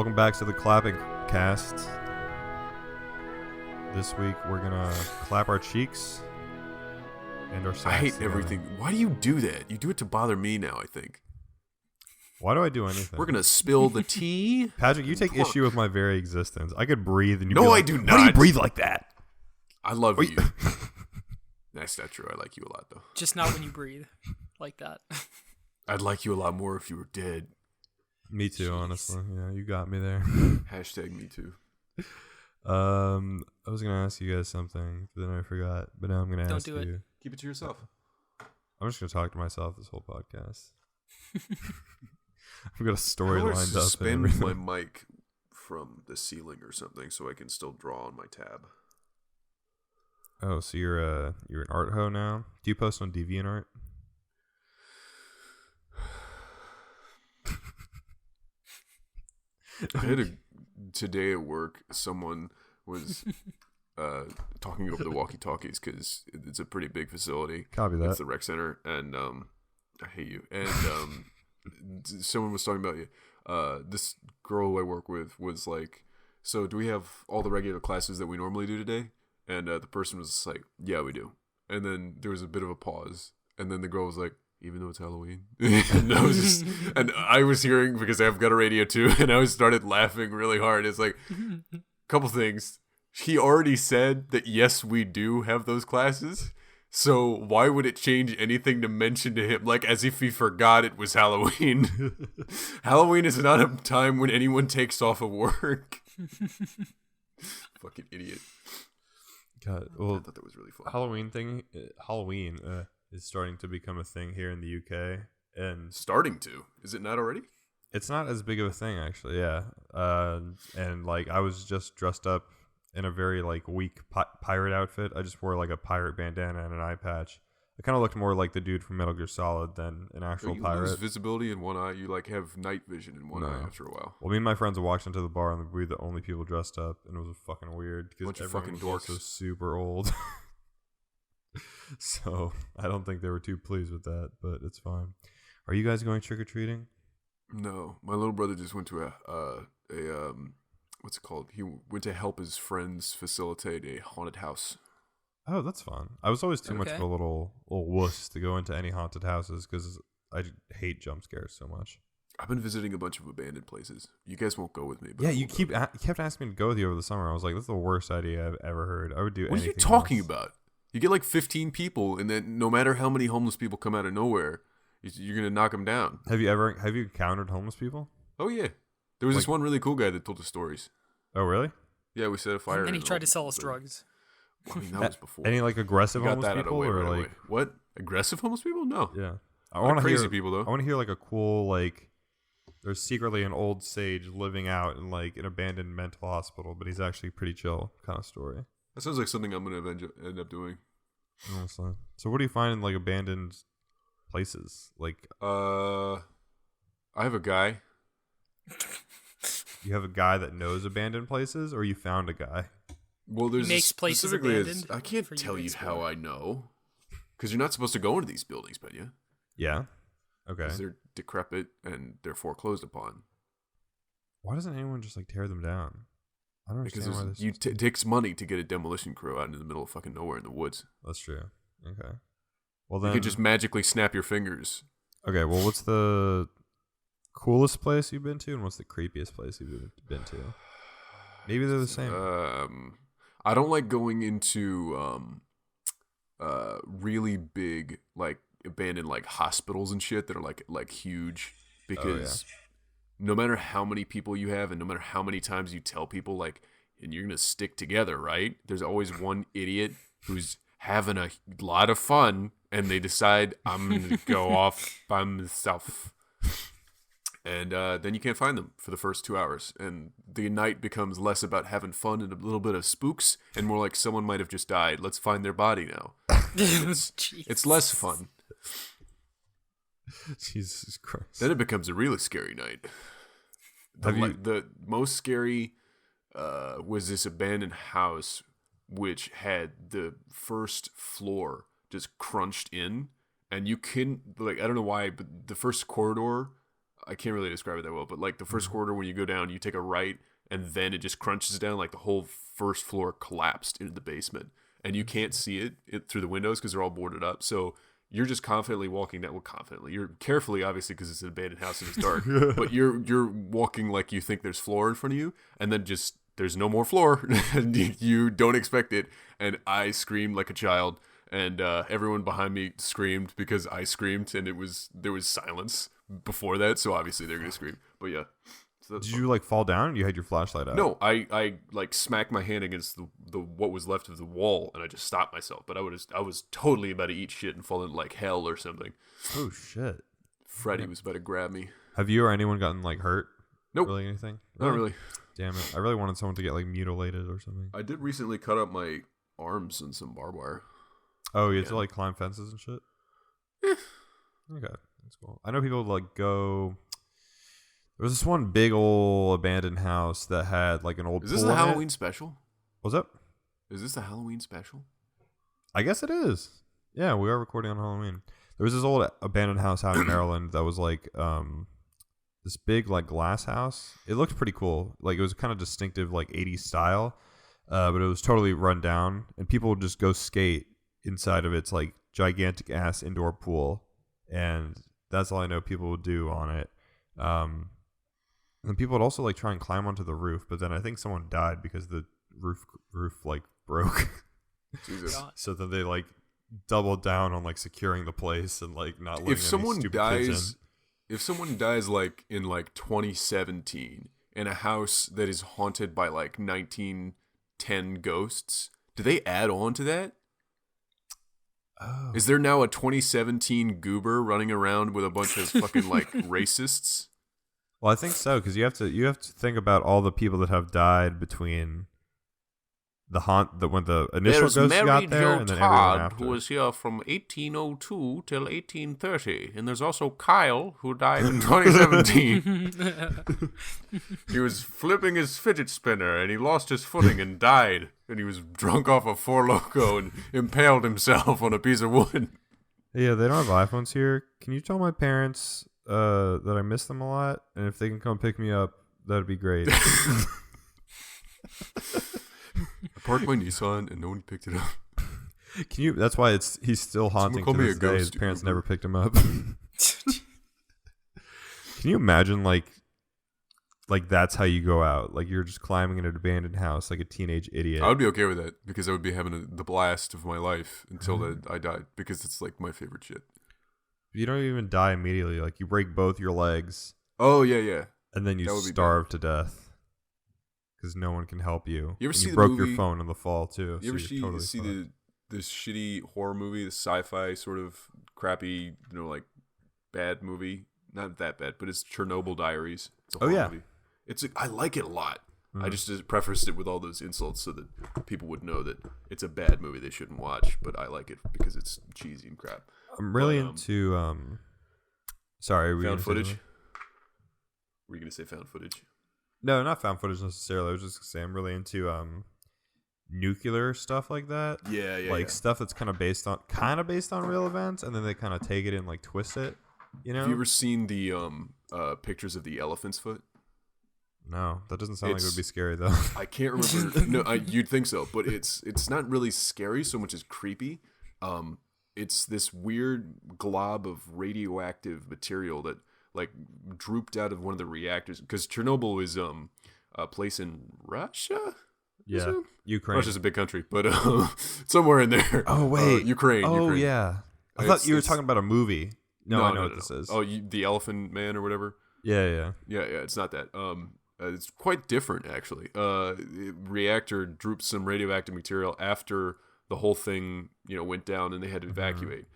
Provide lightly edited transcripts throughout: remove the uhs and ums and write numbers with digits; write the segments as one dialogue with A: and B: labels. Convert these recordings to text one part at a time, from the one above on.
A: Welcome back to the Clapping Cast. This week we're gonna clap our cheeks and our sacks
B: I hate
A: together.
B: everything. Why do you do that? You do it to bother me now, I think.
A: Why do I do anything?
B: We're gonna spill the tea.
A: Patrick, you take issue with my very existence. I could breathe and you'd
B: No,
A: be like,
B: I do
A: Why do you
B: not.
A: breathe like that?
B: I love you. That's not true. I like you a lot, though.
C: Just not when you breathe like that.
B: I'd like you a lot more if you were dead.
A: Me too,
C: Jeez.
A: honestly. Yeah, you got me there.
B: Hashtag me too.
A: I was gonna ask you guys something, but then I forgot. But now I'm gonna
C: Don't
A: ask
C: do it.
A: you.
B: Keep it to yourself.
A: I'm just gonna talk to myself this whole podcast. I've got a story lined up. and
B: Suspend
A: everything.
B: my mic from the ceiling or something so I can still draw on my tab.
A: Oh, so you're an art hoe now? Do you post on DeviantArt?
B: Today at work, someone was talking over the walkie-talkies because it's a pretty big facility.
A: Copy that.
B: It's the rec center, and I hate you. And someone was talking about you. This girl I work with was like, "So do we have all the regular classes that we normally do today?" And the person was just like, "Yeah, we do." And then there was a bit of a pause, and then the girl was like, "Even though it's Halloween," and I was hearing because I've got a radio too, and I started laughing really hard. It's like a couple things. He already said that yes, we do have those classes. So why would it change anything to mention to him, like as if he forgot it was Halloween? Halloween is not a time when anyone takes off of work. Fucking idiot.
A: God,
B: I
A: well,
B: thought that was really fun.
A: Halloween is starting to become a thing here in the UK, and
B: Starting to. Is it not already?
A: it's not as big of a thing actually. Yeah, and like I was just dressed up in a very like weak pirate outfit. I just wore like a pirate bandana and an eye patch. I kind of looked more like the dude from Metal Gear Solid than an actual
B: You
A: pirate.
B: lose visibility in one eye. You like have night vision in one eye after a while.
A: Well, me and my friends walked into the bar and we were the only people dressed up, and it was fucking weird because
B: Bunch of
A: everyone
B: fucking
A: was also
B: dorks.
A: super old. So I don't think they were too pleased with that, but it's fine. Are you guys going trick or treating?
B: No, my little brother just went to a what's it called? He went to help his friends facilitate a haunted house.
A: Oh, that's fun. I was always too much
C: Okay.
A: of a little wuss to go into any haunted houses because I hate jump scares so much.
B: I've been visiting a bunch of abandoned places. You guys won't go with me. But
A: Yeah,
B: I
A: you
B: will go.
A: kept asking me to go with you over the summer. I was like, that's the worst idea I've ever heard. I would do
B: What are you
A: anything
B: talking
A: else.
B: about? You get like 15 people, and then no matter how many homeless people come out of nowhere, you're gonna knock them down.
A: Have you encountered homeless people?
B: Oh yeah, there was this one really cool guy that told us stories.
A: Oh, really?
B: Yeah, we set a fire.
C: And then
B: in
C: he
B: an
C: tried to
B: old
C: sell us
B: building.
C: drugs.
B: Well, I mean, that was before.
A: Any like aggressive
B: We got
A: homeless
B: that out of
A: people
B: the way
A: or
B: right
A: like
B: away. What? Aggressive homeless people? No.
A: yeah? I
B: Not
A: want to
B: crazy
A: hear
B: people though.
A: I want to hear like a cool like. There's secretly an old sage living out in like an abandoned mental hospital, but he's actually pretty chill kind of story.
B: That sounds like something I'm gonna end up doing.
A: Honestly. So what do you find in like abandoned places? Like
B: I have a guy.
A: you have a guy that knows abandoned places, or you found a guy?
B: Well, there's
C: makes places
B: specifically
C: abandoned
B: I can't
C: for you
B: tell
C: to
B: you how
C: explore.
B: I know, because you're not supposed to go into these buildings, but yeah,
A: Yeah. Okay.
B: because they're decrepit and they're foreclosed upon.
A: Why doesn't anyone just like tear them down? I don't
B: Because
A: understand why this.
B: it takes money to get a demolition crew out in the middle of fucking nowhere in the woods.
A: That's true. Okay. Well
B: You
A: then.
B: could just magically snap your fingers.
A: Okay. Well, what's the coolest place you've been to, and what's the creepiest place you've been to? Maybe they're the same.
B: I don't like going into really big like abandoned like hospitals and shit that are like huge because no matter how many people you have and no matter how many times you tell people like and you're gonna stick together, right? There's always one idiot who's having a lot of fun and they decide I'm gonna go off by myself. And then you can't find them for the first 2 hours. And the night becomes less about having fun and a little bit of spooks and more like someone might have just died. Let's find their body now.
C: Jeez.
B: It's less fun.
A: Jesus Christ.
B: Then it becomes a really scary night. The most scary was this abandoned house which had the first floor just crunched in. And you couldn't, like, I don't know why, but the first corridor I can't really describe it that well, but like the first quarter when you go down, you take a right, and then it just crunches down, like the whole first floor collapsed into the basement, and you can't see it through the windows because they're all boarded up. So you're just confidently walking down. Well, confidently, you're carefully, obviously, because it's an abandoned house and it's dark. But you're walking like you think there's floor in front of you, and then just there's no more floor, and you don't expect it. And I screamed like a child, and everyone behind me screamed because I screamed, and there was silence before that, so obviously they're gonna scream. But yeah. So
A: Did you like fall down? Or you had your flashlight out?
B: No, I like smacked my hand against the what was left of the wall, and I just stopped myself. But I was totally about to eat shit and fall into like hell or something.
A: Oh shit!
B: Freddy was about to grab me.
A: Have you or anyone gotten like hurt?
B: Nope.
A: Really anything?
B: Not really.
A: Damn it! I really wanted someone to get like mutilated or something.
B: I did recently cut up my arms in some barbed wire.
A: Oh, you have to like climb fences and shit. Okay, that's cool. I know people like go. There was this one big old abandoned house that had like an old.
B: Is this
A: pool
B: the
A: in it.
B: Halloween special?
A: What's up?
B: Is this the Halloween special?
A: I guess it is. Yeah, we are recording on Halloween. There was this old abandoned house out in Maryland that was like this big like glass house. It looked pretty cool. Like it was kind of distinctive like 80s style, but it was totally run down, and people would just go skate inside of its like gigantic ass indoor pool, and that's all I know people would do on it. And people would also like try and climb onto the roof, but then I think someone died because the roof like broke.
B: Jesus.
A: So then they like doubled down on like securing the place and like not letting
B: If someone
A: any stupid kids in.
B: if someone dies like in like 2017 in a house that is haunted by like 1910 ghosts, do they add on to that?
A: Oh.
B: Is there now a 2017 goober running around with a bunch of fucking like racists?
A: Well, I think so, because you have to think about all the people that have died between when the initial
D: There's
A: ghosts
D: Mary
A: got there
D: Jo
A: and then everyone
D: Todd,
A: after.
D: who was here from 1802 till 1830. And there's also Kyle, who died in 2017. He was flipping his fidget spinner, and he lost his footing and died. And he was drunk off a Four Loko and impaled himself on a piece of wood.
A: Yeah, they don't have iPhones here. Can you tell my parents that I miss them a lot, and if they can come pick me up, that'd be great.
B: I parked my Nissan and no one picked it up.
A: Can you? That's why he's still haunting
B: call
A: to
B: me
A: this
B: a
A: day.
B: ghost,
A: His parents
B: Uber.
A: never picked him up. Can you imagine like that's how you go out? Like you're just climbing in an abandoned house like a teenage idiot.
B: I would be okay with that because I would be having the blast of my life until I died because it's like my favorite shit.
A: You don't even die immediately. Like you break both your legs
B: Oh yeah.
A: and then you
B: That would be
A: starve to death because no one can help you.
B: You ever
A: And
B: see
A: you
B: the
A: broke
B: movie-
A: your phone in the fall too.
B: You ever
A: so you're totally
B: see
A: fucked.
B: this shitty horror movie, the sci-fi sort of crappy, like bad movie? Not that bad, but it's Chernobyl Diaries. It's a horror
A: yeah.
B: movie. I like it a lot.
A: Mhm.
B: I just prefaced it with all those insults so that people would know that it's a bad movie they shouldn't watch, but I like it because it's cheesy and crap.
A: I'm really
B: but,
A: into sorry, were you
B: Found
A: gonna say
B: footage?
A: something?
B: Were you gonna say found footage?
A: No, not found footage necessarily. I was just gonna say I'm really into nuclear stuff like that.
B: Yeah.
A: Like stuff that's kind of based on real events, and then they kind of take it and like twist it. You know?
B: Have you ever seen the pictures of the elephant's foot?
A: No, that doesn't sound like it
B: It's-
A: would be scary though.
B: I can't remember. No, you'd think so, but it's not really scary so much as creepy. It's this weird glob of radioactive material that like drooped out of one of the reactors because Chernobyl is a place in Russia. Is
A: Yeah,
B: it?
A: Ukraine.
B: Russia's a big country, but somewhere in there.
A: Oh wait,
B: Ukraine.
A: Oh
B: Ukraine.
A: yeah, I
B: It's-
A: thought you were
B: it's-
A: talking about a movie. No, I know what this is.
B: Oh, the Elephant Man or whatever.
A: Yeah.
B: Yeah, it's not that. It's quite different actually. Reactor drooped some radioactive material after the whole thing, went down and they had to evacuate.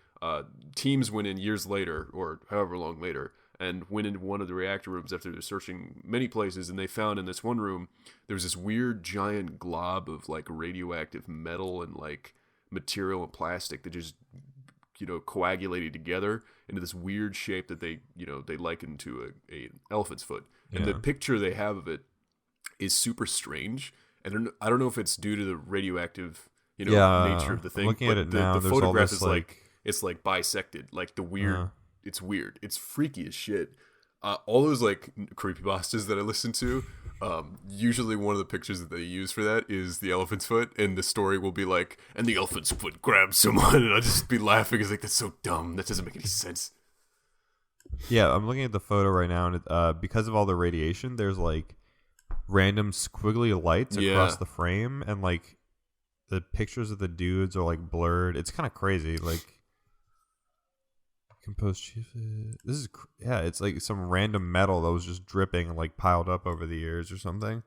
B: Teams went in years later, or however long later, and went into one of the reactor rooms after they're searching many places, and they found in this one room there was this weird giant glob of like radioactive metal and like material and plastic that just coagulated together into this weird shape that they likened to a elephant's foot. And the picture they have of it is super strange. And I don't know if it's due to the radioactive, nature of the thing.
A: I'm looking at it now.
B: The
A: There's all
B: photograph
A: this,
B: is like it's like bisected, like the weird.
A: Uh-huh.
B: It's weird. It's freaky as shit. all those like creepypastas that I listen to, usually one of the pictures that they use for that is the elephant's foot, and the story will be like, and the elephant's foot grabs someone, and I'll just be laughing. It's like, that's so dumb. That doesn't make any sense.
A: Yeah, I'm looking at the photo right now, and because of all the radiation, there's like random squiggly lights across the frame, and like the pictures of the dudes are like blurred. It's kind of crazy. Like composed chief. This is it's like some random metal that was just dripping and like piled up over the years or something.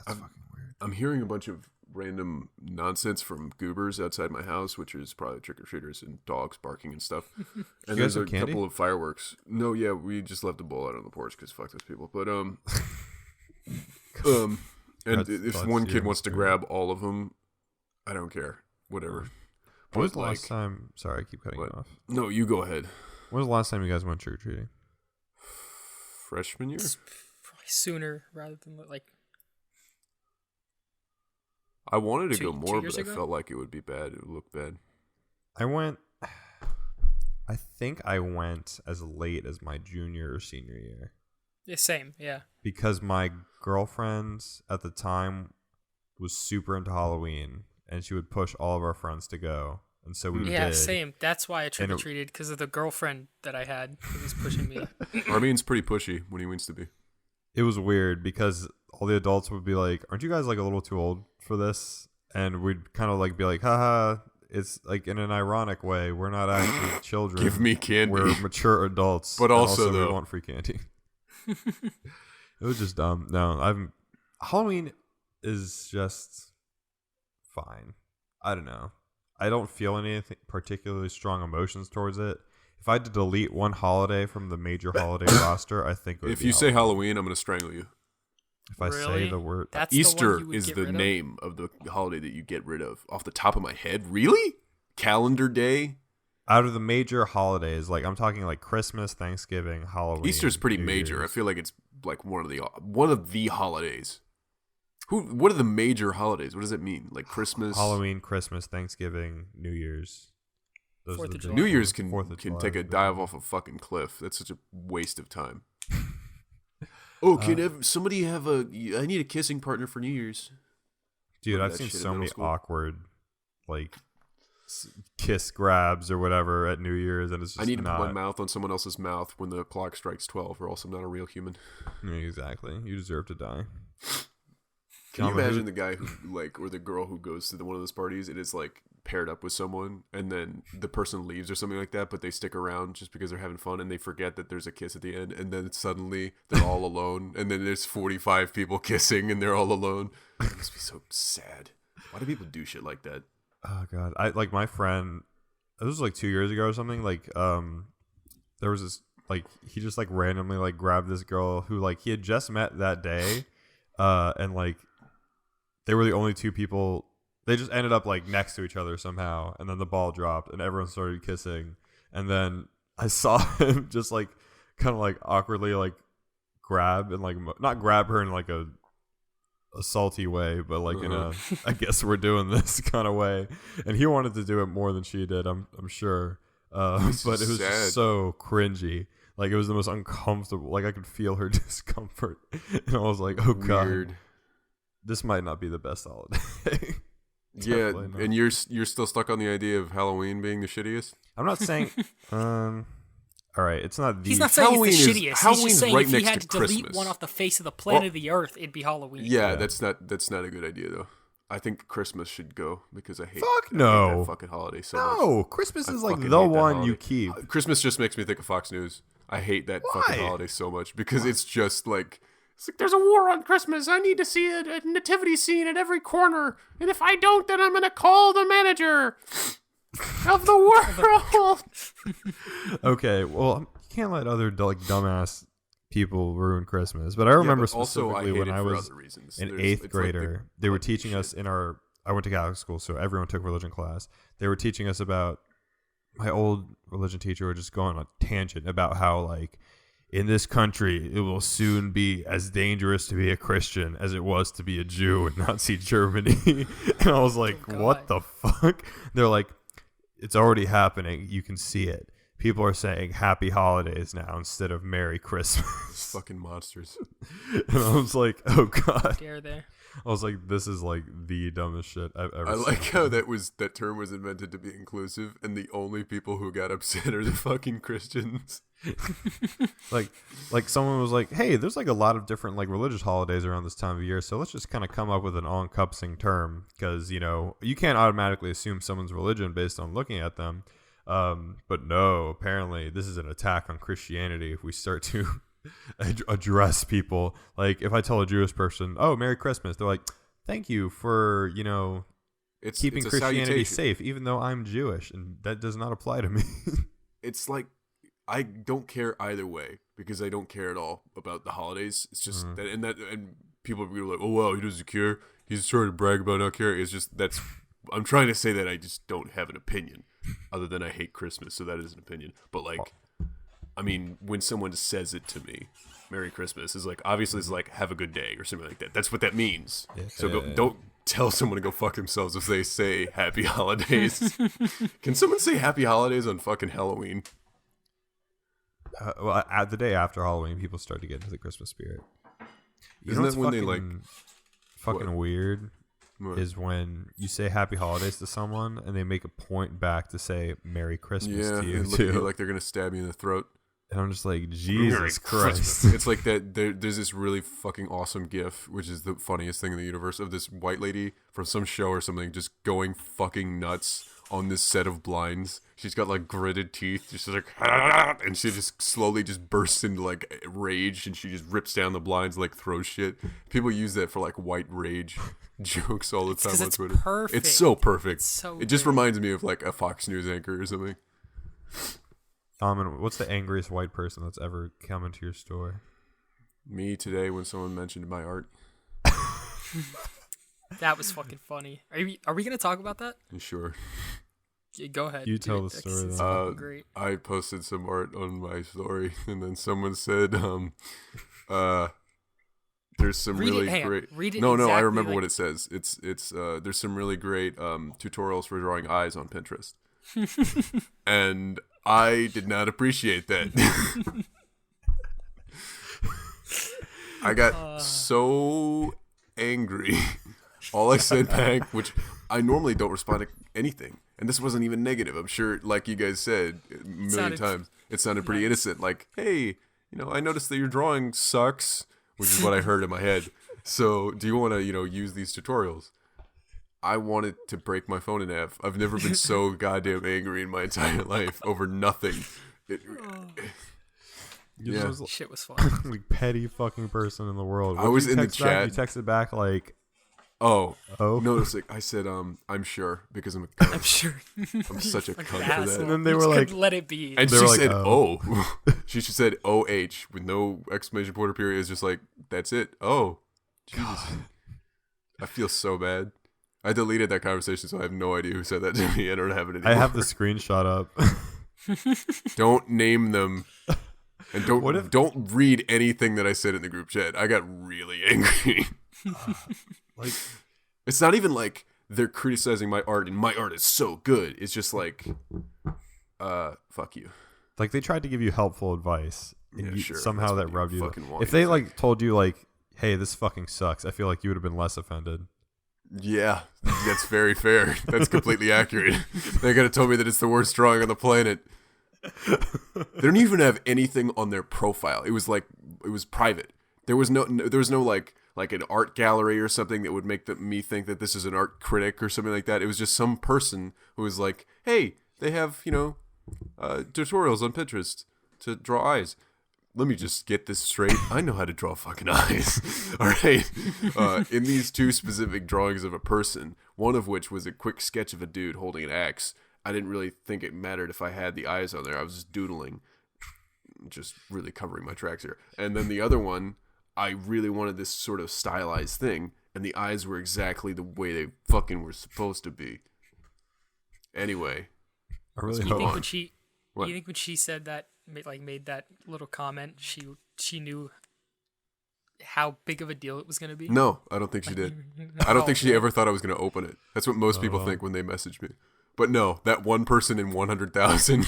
A: That's fucking weird.
B: I'm hearing a bunch of random nonsense from goobers outside my house, which is probably trick-or-treaters and dogs barking and stuff. And there's a couple of fireworks. No, yeah, we just left the bowl out on the porch because fuck those people. But and if one kid wants to grab all of them, I don't care. Whatever.
A: When was the last time? Sorry, I keep cutting you off.
B: No, you go ahead.
A: When was the last time you guys went trick-or-treating?
B: Freshman year?
C: Probably sooner rather than like.
B: I wanted to go
C: 2
B: more,
C: years
B: but I
C: ago?
B: felt like it would be bad. It would look bad.
A: I think I went as late as my junior or senior year.
C: Yeah, same. Yeah.
A: Because my girlfriend at the time was super into Halloween, and she would push all of our friends to go. And so we
C: Yeah,
A: did.
C: same. That's why I trick-or-treated, because of the girlfriend that I had who was pushing me.
B: Armin's pretty pushy when he wants to be.
A: It was weird because all the adults would be like, aren't you guys like a little too old for this? And we'd kind of like be like, haha, it's like in an ironic way. We're not actually children.
B: Give me candy.
A: We're mature adults.
B: But
A: and
B: also, though,
A: we want free candy. It was just dumb. No, Halloween is just fine. I don't know. I don't feel anything particularly strong emotions towards it. If I had to delete one holiday from the major holiday roster, I think it would
B: If
A: be
B: you say
A: Halloween.
B: Halloween, I'm going to strangle you.
A: If I say
C: Really?
A: the word,
C: That's the one
B: Easter
C: you would
B: is
C: get
B: the
C: rid of?
B: name of the holiday that you get rid of. Off the top of my head, really? Calendar day?
A: out of the major holidays, like I'm talking like Christmas, Thanksgiving, Halloween.
B: Easter's pretty
A: New
B: major.
A: Year's.
B: I feel like it's like one of the holidays. What are the major holidays? What does it mean? Like Christmas,
A: Halloween, Christmas, Thanksgiving, New Year's. Those
C: Fourth
A: are the
C: of
A: big
C: July.
B: New Year's
A: ones.
B: can
A: Fourth of July
B: take a
A: is big.
B: dive off a fucking cliff. That's such a waste of time. Oh, can somebody have I need a kissing partner for New Year's.
A: Dude,
B: Remember
A: I've
B: that
A: seen
B: shit in
A: so
B: middle
A: many
B: school?
A: awkward, like, kiss grabs or whatever at New Year's, and it's just
B: I need to
A: not.
B: put my mouth on someone else's mouth when the clock strikes 12, or else I'm not a real human.
A: Yeah, exactly. You deserve to die.
B: Can you
A: Gentlemen,
B: imagine the guy who, like, or the girl who goes to one of those parties and is, like, paired up with someone, and then the person leaves or something like that, but they stick around just because they're having fun, and they forget that there's a kiss at the end, and then suddenly they're all alone, and then there's 45 people kissing, and they're all alone. It must be so sad. Why do people do shit like that?
A: Oh god, I like my friend. This was like 2 years ago or something. Like, there was this like he just like randomly like grabbed this girl who like he had just met that day, and like they were the only two people. They just ended up like next to each other somehow, and then the ball dropped, and everyone started kissing, and then I saw him just like kind of like awkwardly like grab and like not grab her in like a salty way, but like in a I guess we're doing this kind of way, and he wanted to do it more than she did. I'm sure, but it was
B: sad.
A: just so cringy. Like it was the most uncomfortable. Like I could feel her discomfort, and I was like, oh god,
B: Weird.
A: this might not be the best holiday.
B: Yeah,
A: Definitely not.
B: and you're still stuck on the idea of Halloween being the shittiest?
A: I'm not saying. All right, it's not the.
C: He's not saying
B: Halloween
C: it's
B: is-
C: the shittiest. He's
B: Halloween's
C: just saying
B: right
C: if he
B: next
C: had
B: to
C: to delete
B: Christmas.
C: one off the face of the planet of the earth, it'd be Halloween.
B: Yeah,
A: Yeah.
B: that's not a good idea though. I think Christmas should go because I hate,
A: Fuck
B: I hate
A: no.
B: that fucking holiday so much.
A: No, Christmas
B: I
A: is like
B: fucking
A: the
B: hate that
A: one
B: holiday.
A: you keep.
B: Christmas just makes me think of Fox News. I hate that fucking
A: Why?
B: holiday so much because it's just like it's like there's a war on Christmas. I need to see a nativity scene at every corner, and if I don't, then I'm gonna call the manager of the world.
A: Okay, well, you can't let other like dumbass people ruin Christmas. But I remember
B: also, I
A: specifically
B: hate
A: when
B: it
A: I
B: for
A: was
B: other reasons.
A: an
B: There's-
A: eighth
B: it's like the
A: grader. They were
B: bloody
A: teaching
B: shit.
A: us in our. I went to Catholic school, so everyone took religion class. They were teaching us about my old religion teacher would just go on a tangent about how like in this country it will soon be as dangerous to be a Christian as it was to be a Jew in Nazi Germany. And I was like,
C: Oh,
A: what
C: God.
A: the fuck? They're like, it's already happening. You can see it. people are saying Happy Holidays now instead of Merry Christmas.
B: Fucking monsters.
A: And I was like, oh god.
C: Dare there.
A: I was like, this is like the dumbest shit I've ever
B: I
A: seen.
B: like how that term was invented to be inclusive, and the only people who got upset are the fucking Christians.
A: like someone was like, hey, there's like a lot of different like religious holidays around this time of year, so let's just kind of come up with an all-encompassing term, because you can't automatically assume someone's religion based on looking at them. But no, apparently this is an attack on Christianity if we start to address people. Like if I tell a Jewish person, oh, Merry Christmas, they're like, thank you for keeping
B: it's a
A: Christianity
B: salutation.
A: safe, even though I'm Jewish, and that does not apply to me.
B: It's like, I don't care either way, because I don't care at all about the holidays. It's just and people are like, oh wow, he doesn't care, he's trying to brag about not caring. It's just, I'm trying to say that I just don't have an opinion other than I hate Christmas, so that is an opinion. But like, I mean, when someone says it to me, Merry Christmas, is like, obviously it's like, have a good day or something like that. That's what that means. Yeah. So don't tell someone to go fuck themselves if they say Happy Holidays. Can someone say Happy Holidays on fucking Halloween?
A: Well, at the day after Halloween, people start to get into the Christmas spirit.
B: Isn't that when they like
A: fucking
B: what?
A: Weird?
B: What?
A: Is when you say Happy Holidays to someone and they make a point back to say Merry Christmas to you
B: and look at you
A: too.
B: like they're gonna stab you in the throat.
A: And I'm just like, Jesus Christ.
B: It's like that. There's this really fucking awesome GIF, which is the funniest thing in the universe, of this white lady from some show or something just going fucking nuts on this set of blinds. She's got like gritted teeth. She's just like, and she just slowly just bursts into like rage, and she just rips down the blinds, like throws shit. People use that for like white rage jokes all the time on Twitter.
C: Perfect.
B: It's so perfect.
C: It's so
B: it just
C: good.
B: reminds me of like a Fox News anchor or something.
A: And what's the angriest white person that's ever come into your store?
B: Me today when someone mentioned my art.
C: That was fucking funny. Are we gonna talk about that?
B: Sure.
C: Yeah, go ahead.
A: You
C: do
A: tell
C: it.
A: the story
C: It's
A: then.
C: fucking great.
B: I posted some art on my story, and then someone said, there's some great.
C: Read it.
B: No, I
C: exactly
B: remember
C: like-
B: what it says. It's there's some really great tutorials for drawing eyes on Pinterest, and I did not appreciate that. I got so angry. All I said back, which I normally don't respond to anything, and this wasn't even negative. I'm sure, like you guys said a million times, it sounded pretty innocent. Like, hey, I noticed that your drawing sucks, which is what I heard in my head. So, do you want to, use these tutorials? I wanted to break my phone in half. I've never been so goddamn angry in my entire life over nothing. Yeah.
C: Shit was fun.
A: Like petty fucking person in the world.
B: I was in the chat.
A: You texted back like,
B: Oh
A: no,
B: it's like I said, I'm sure, because I'm
C: I'm sure.
B: I'm such a
C: Fucking
B: cunt for that.
C: asshole.
A: And then they
C: You
A: were
C: just
A: like-
C: couldn't let it be.
B: And
A: They
B: she
A: were like,
B: said,
A: oh.
B: "Oh." She said "OH" with no exclamation point or period. It's just like, that's it. Oh, Jesus. I feel so bad. I deleted that conversation, so I have no idea who said that to me. I don't have it anymore.
A: I have the screenshot up.
B: Don't name them, and
A: What if-
B: don't read anything that I said in the group chat. I got really angry.
A: Like,
B: It's not even like they're criticizing my art and my art is so good. It's just like, fuck you.
A: like they tried to give you helpful advice, and
B: Yeah,
A: you,
B: sure.
A: somehow
B: That's
A: that
B: what you
A: rubbed you.
B: fucking want
A: If
B: me
A: they
B: to
A: like told you like, "Hey, this fucking sucks," I feel like you would have been less offended.
B: Yeah, that's very fair. That's completely accurate. They could have told me that it's the worst drawing on the planet. They don't even have anything on their profile. It was private. There was no like an art gallery or something that would make me think that this is an art critic or something like that. It was just some person who was like, hey, they have, tutorials on Pinterest to draw eyes. Let me just get this straight. I know how to draw fucking eyes. All right. In these two specific drawings of a person, one of which was a quick sketch of a dude holding an axe, I didn't really think it mattered if I had the eyes on there. I was just doodling, just really covering my tracks here. And then the other one, I really wanted this sort of stylized thing, and the eyes were exactly the way they fucking were supposed to be. Anyway.
A: I really
B: Let's
C: You
A: hope.
C: think
B: on.
C: when she,
B: What?
C: you think when she said that, made that little comment, she knew how big of a deal it was gonna be?
B: No, I don't think she did. I don't think she
C: Oh,
B: ever thought I was going to open it. That's what most people think when they message me. But no, that one person in 100,000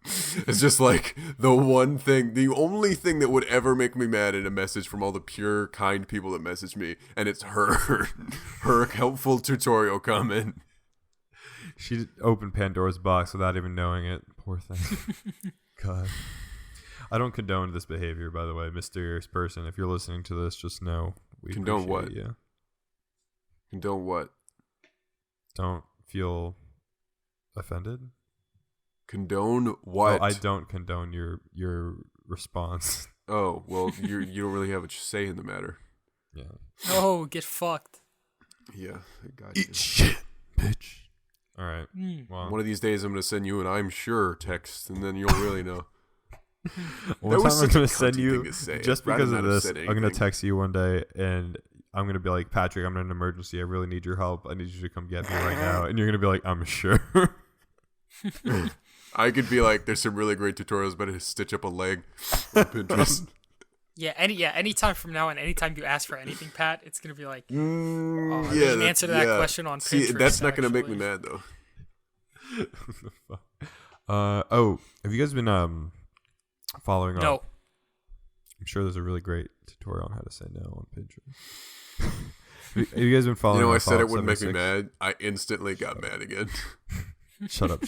B: It's just like the only thing that would ever make me mad in a message from all the pure, kind people that message me, and it's her helpful tutorial comment.
A: She opened Pandora's box without even knowing it. Poor thing. God. I don't condone this behavior, by the way, mysterious person. If you're listening to this, just know we
B: Condone
A: appreciate
B: what?
A: you.
B: Condone what?
A: Don't feel offended.
B: Condone what?
A: Oh, I don't condone your response.
B: Oh, well, you don't really have a say in the matter.
A: Yeah.
C: Oh, get fucked.
B: Yeah, I got
A: Eat
B: you.
A: shit, bitch. All right. Well,
B: One of these days, I'm gonna send you an "I'm sure" text, and then you'll really know.
A: one
B: was
A: time I'm
B: such a
A: gonna
B: cunty
A: send you
B: thing to say.
A: just
B: Rather
A: because
B: not
A: of
B: have
A: this.
B: said
A: I'm gonna
B: anything.
A: text you one day, and I'm gonna be like, Patrick, I'm in an emergency. I really need your help. I need you to come get me right now. And you're gonna be like, I'm sure.
B: I could be like, "There's some really great tutorials about how to stitch up a leg on Pinterest."
C: Anytime from now on, anytime you ask for anything, Pat, it's gonna be like, there's
B: yeah,
C: an answer to that question on
B: See,
C: Pinterest.
B: that's not gonna make me
C: actually.
B: mad though.
A: Have you guys been following up?
C: No,
A: I'm sure there's a really great tutorial on how to say no on Pinterest. Have you guys been following?
B: I
A: up
B: said it
A: Fallout
B: wouldn't make me
A: 76?
B: mad. I instantly got mad again.
A: Shut up.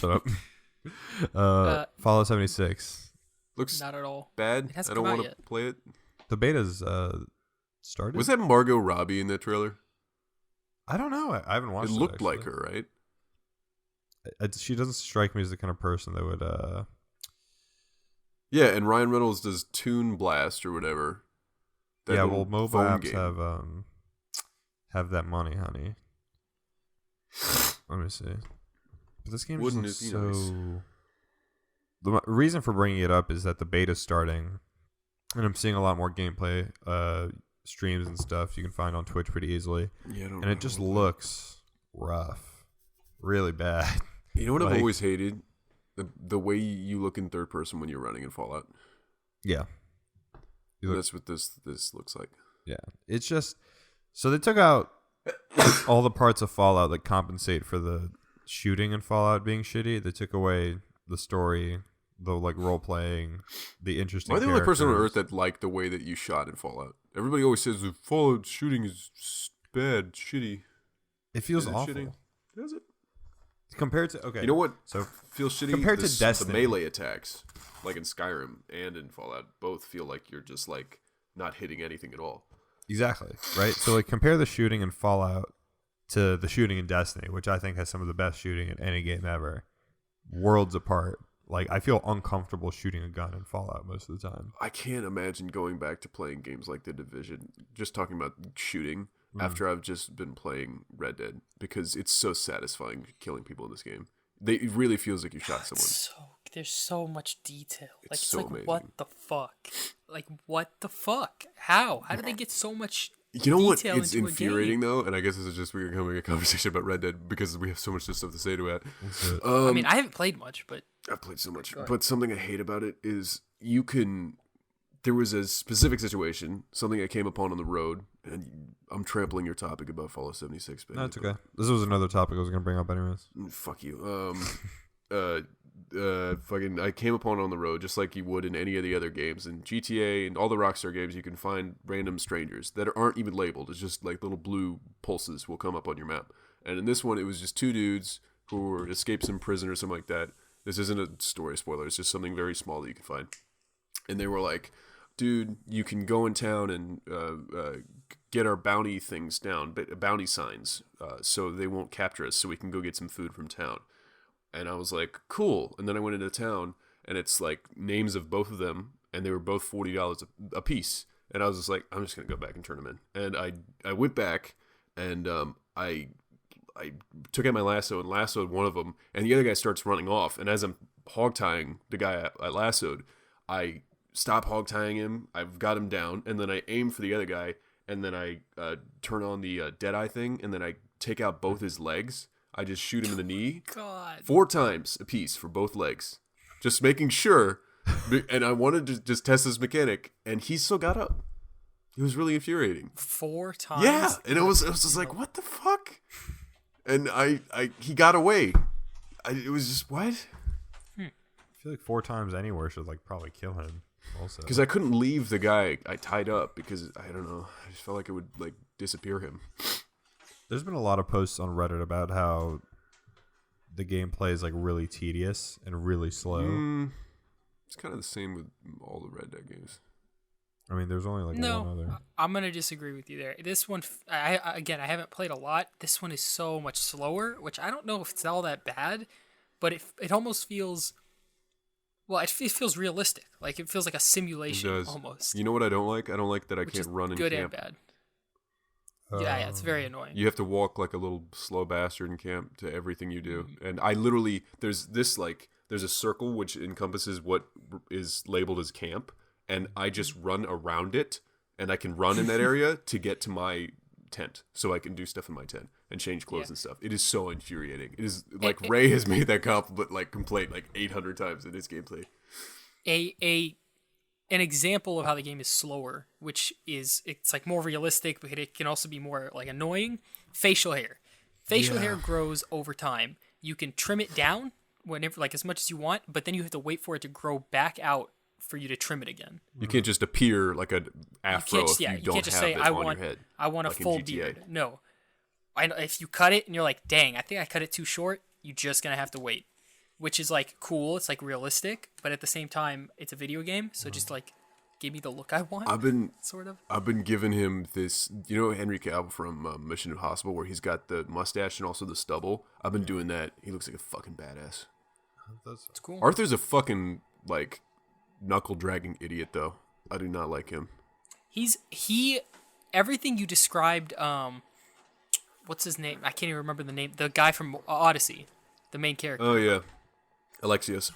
A: Fallout 76.
B: Looks
C: not at all.
B: bad.
C: It hasn't
B: I don't
C: come out
B: want to
C: yet.
B: play it.
A: The beta's started.
B: Was that Margot Robbie in that trailer?
A: I don't know. I haven't watched
B: It
A: it.
B: looked
A: Actually.
B: like her, right?
A: She doesn't strike me as the kind of person that would.
B: Yeah, and Ryan Reynolds does Toon Blast or whatever. That
A: Yeah,
B: little
A: well, mobile
B: phone
A: apps
B: game.
A: have that money, honey. Let me see. But this game
B: Wouldn't
A: isn't
B: it
A: so.
B: be nice?
A: The reason for bringing it up is that the beta's starting, and I'm seeing a lot more gameplay streams and stuff you can find on Twitch pretty easily,
B: Yeah, I don't
A: and it just looks rough, really bad.
B: You know what I've
A: like-
B: always hated? The way you look in third person when you're running in Fallout.
A: Yeah, You look-
B: That's what this looks like.
A: yeah. It's just so they took out all the parts of Fallout that compensate for the shooting in Fallout being shitty. They took away the story, the like role playing, the interesting.
B: Am I the only person on
A: characters.
B: Earth that liked the way that you shot in Fallout? Everybody always says the Fallout shooting is bad, shitty.
A: It feels
B: Is it
A: awful
B: shitty? Does it?
A: compared to okay.
B: You know what
A: So
B: feels shitty?
A: compared to
B: the
A: Destiny.
B: melee attacks, like in Skyrim and in Fallout, both feel like you're just like not hitting anything at all.
A: exactly right. So like compare the shooting in Fallout to the shooting in Destiny, which I think has some of the best shooting in any game ever. Worlds apart. Like I feel uncomfortable shooting a gun in Fallout most of the time.
B: I can't imagine going back to playing games like The Division, just talking about shooting, after I've just been playing Red Dead, because it's so satisfying killing people in this game. It really feels like you shot someone.
C: There's so much detail.
B: It's
C: It's
B: so
C: like
B: amazing.
C: what the fuck? Like what the fuck? How did they get so much?
B: You know what?
C: detail
B: It's
C: into a
B: infuriating
C: game?
B: though, and I guess this is just we're becoming a conversation about Red Dead because we have so much stuff to say to it.
C: I mean, I haven't played much, but
B: I've played so much, but something I hate about it is you can. There was a specific situation, something I came upon on the road, and I'm trampling your topic about Fallout 76. Baby,
A: No, it's
B: but-
A: okay. This was another topic I was gonna bring up anyways.
B: Fuck you. Fucking, I came upon it on the road just like you would in any of the other games. In GTA and all the Rockstar games, you can find random strangers that aren't even labeled. It's just like little blue pulses will come up on your map. And in this one, it was just two dudes who were escaped some prison or something like that. This isn't a story spoiler. It's just something very small that you can find. And they were like, dude, you can go in town and get our bounty things down, bounty signs, so they won't capture us, so we can go get some food from town. And I was like, cool. And then I went into town, and it's like names of both of them, and they were both $40 a piece. And I was just like, I'm just gonna go back and turn them in. And I went back, and I took out my lasso and lassoed one of them, and the other guy starts running off. And as I'm hog tying the guy I lassoed, I stop hog tying him. I've got him down, and then I aim for the other guy, and then I turn on the Deadeye thing, and then I take out both his legs. I just shoot him in the knee
C: God,
B: 4 times a piece for both legs, just making sure. And I wanted to just test this mechanic, and he still got up. It was really infuriating.
C: 4 times.
B: Yeah, and it was just like, what the fuck? And he got away. It was just what?
A: feel like 4 times anywhere should like probably kill him. Also,
B: Because I couldn't leave the guy I tied up because I don't know. I just felt like it would like disappear him.
A: there's been a lot of posts on Reddit about how the gameplay is like really tedious and really slow.
B: It's kind of the same with all the Red Dead games.
A: I mean, there's only like one
C: No,
A: other.
C: I'm gonna disagree with you there. This one, I haven't played a lot. This one is so much slower, which I don't know if it's all that bad, but it almost feels, well, it feels realistic. Like it feels like a simulation
B: It does.
C: almost.
B: You know what I don't like? I don't like that I
C: Which
B: can't
C: is
B: run in
C: good
B: camp.
C: and bad. Yeah, it's very annoying.
B: You have to walk like a little slow bastard in camp to everything you do. And I literally, there's a circle which encompasses what is labeled as camp. And I just run around it. And I can run in that area to get to my tent. So I can do stuff in my tent and change clothes and stuff. It is so infuriating. It is like Ray has made that complaint like 800 times in his gameplay.
C: An example of how the game is slower, which is it's like more realistic, but it can also be more like annoying. Facial hair. Facial hair grows over time. You can trim it down whenever, like as much as you want, but then you have to wait for it to grow back out for you to trim it again.
B: You can't just appear like an afro if you don't
C: can't just
B: have
C: say
B: it
C: I
B: on
C: want
B: your head.
C: I want a
B: like in
C: full
B: GTA.
C: beard. No, I know if you cut it and you're like, dang, I think I cut it too short. You're just gonna have to wait. Which is like cool, it's like realistic, but at the same time, it's a video game, so just like give me the look I want.
B: I've been giving him this, you know, Henry Cavill from Mission Impossible, where he's got the mustache and also the stubble. I've been doing that. He looks like a fucking badass.
C: It's cool.
B: Arthur's a fucking like knuckle dragging idiot, though. I do not like him.
C: He everything you described. What's his name? I can't even remember the name. The guy from Odyssey, the main character.
B: Oh yeah, Alexios.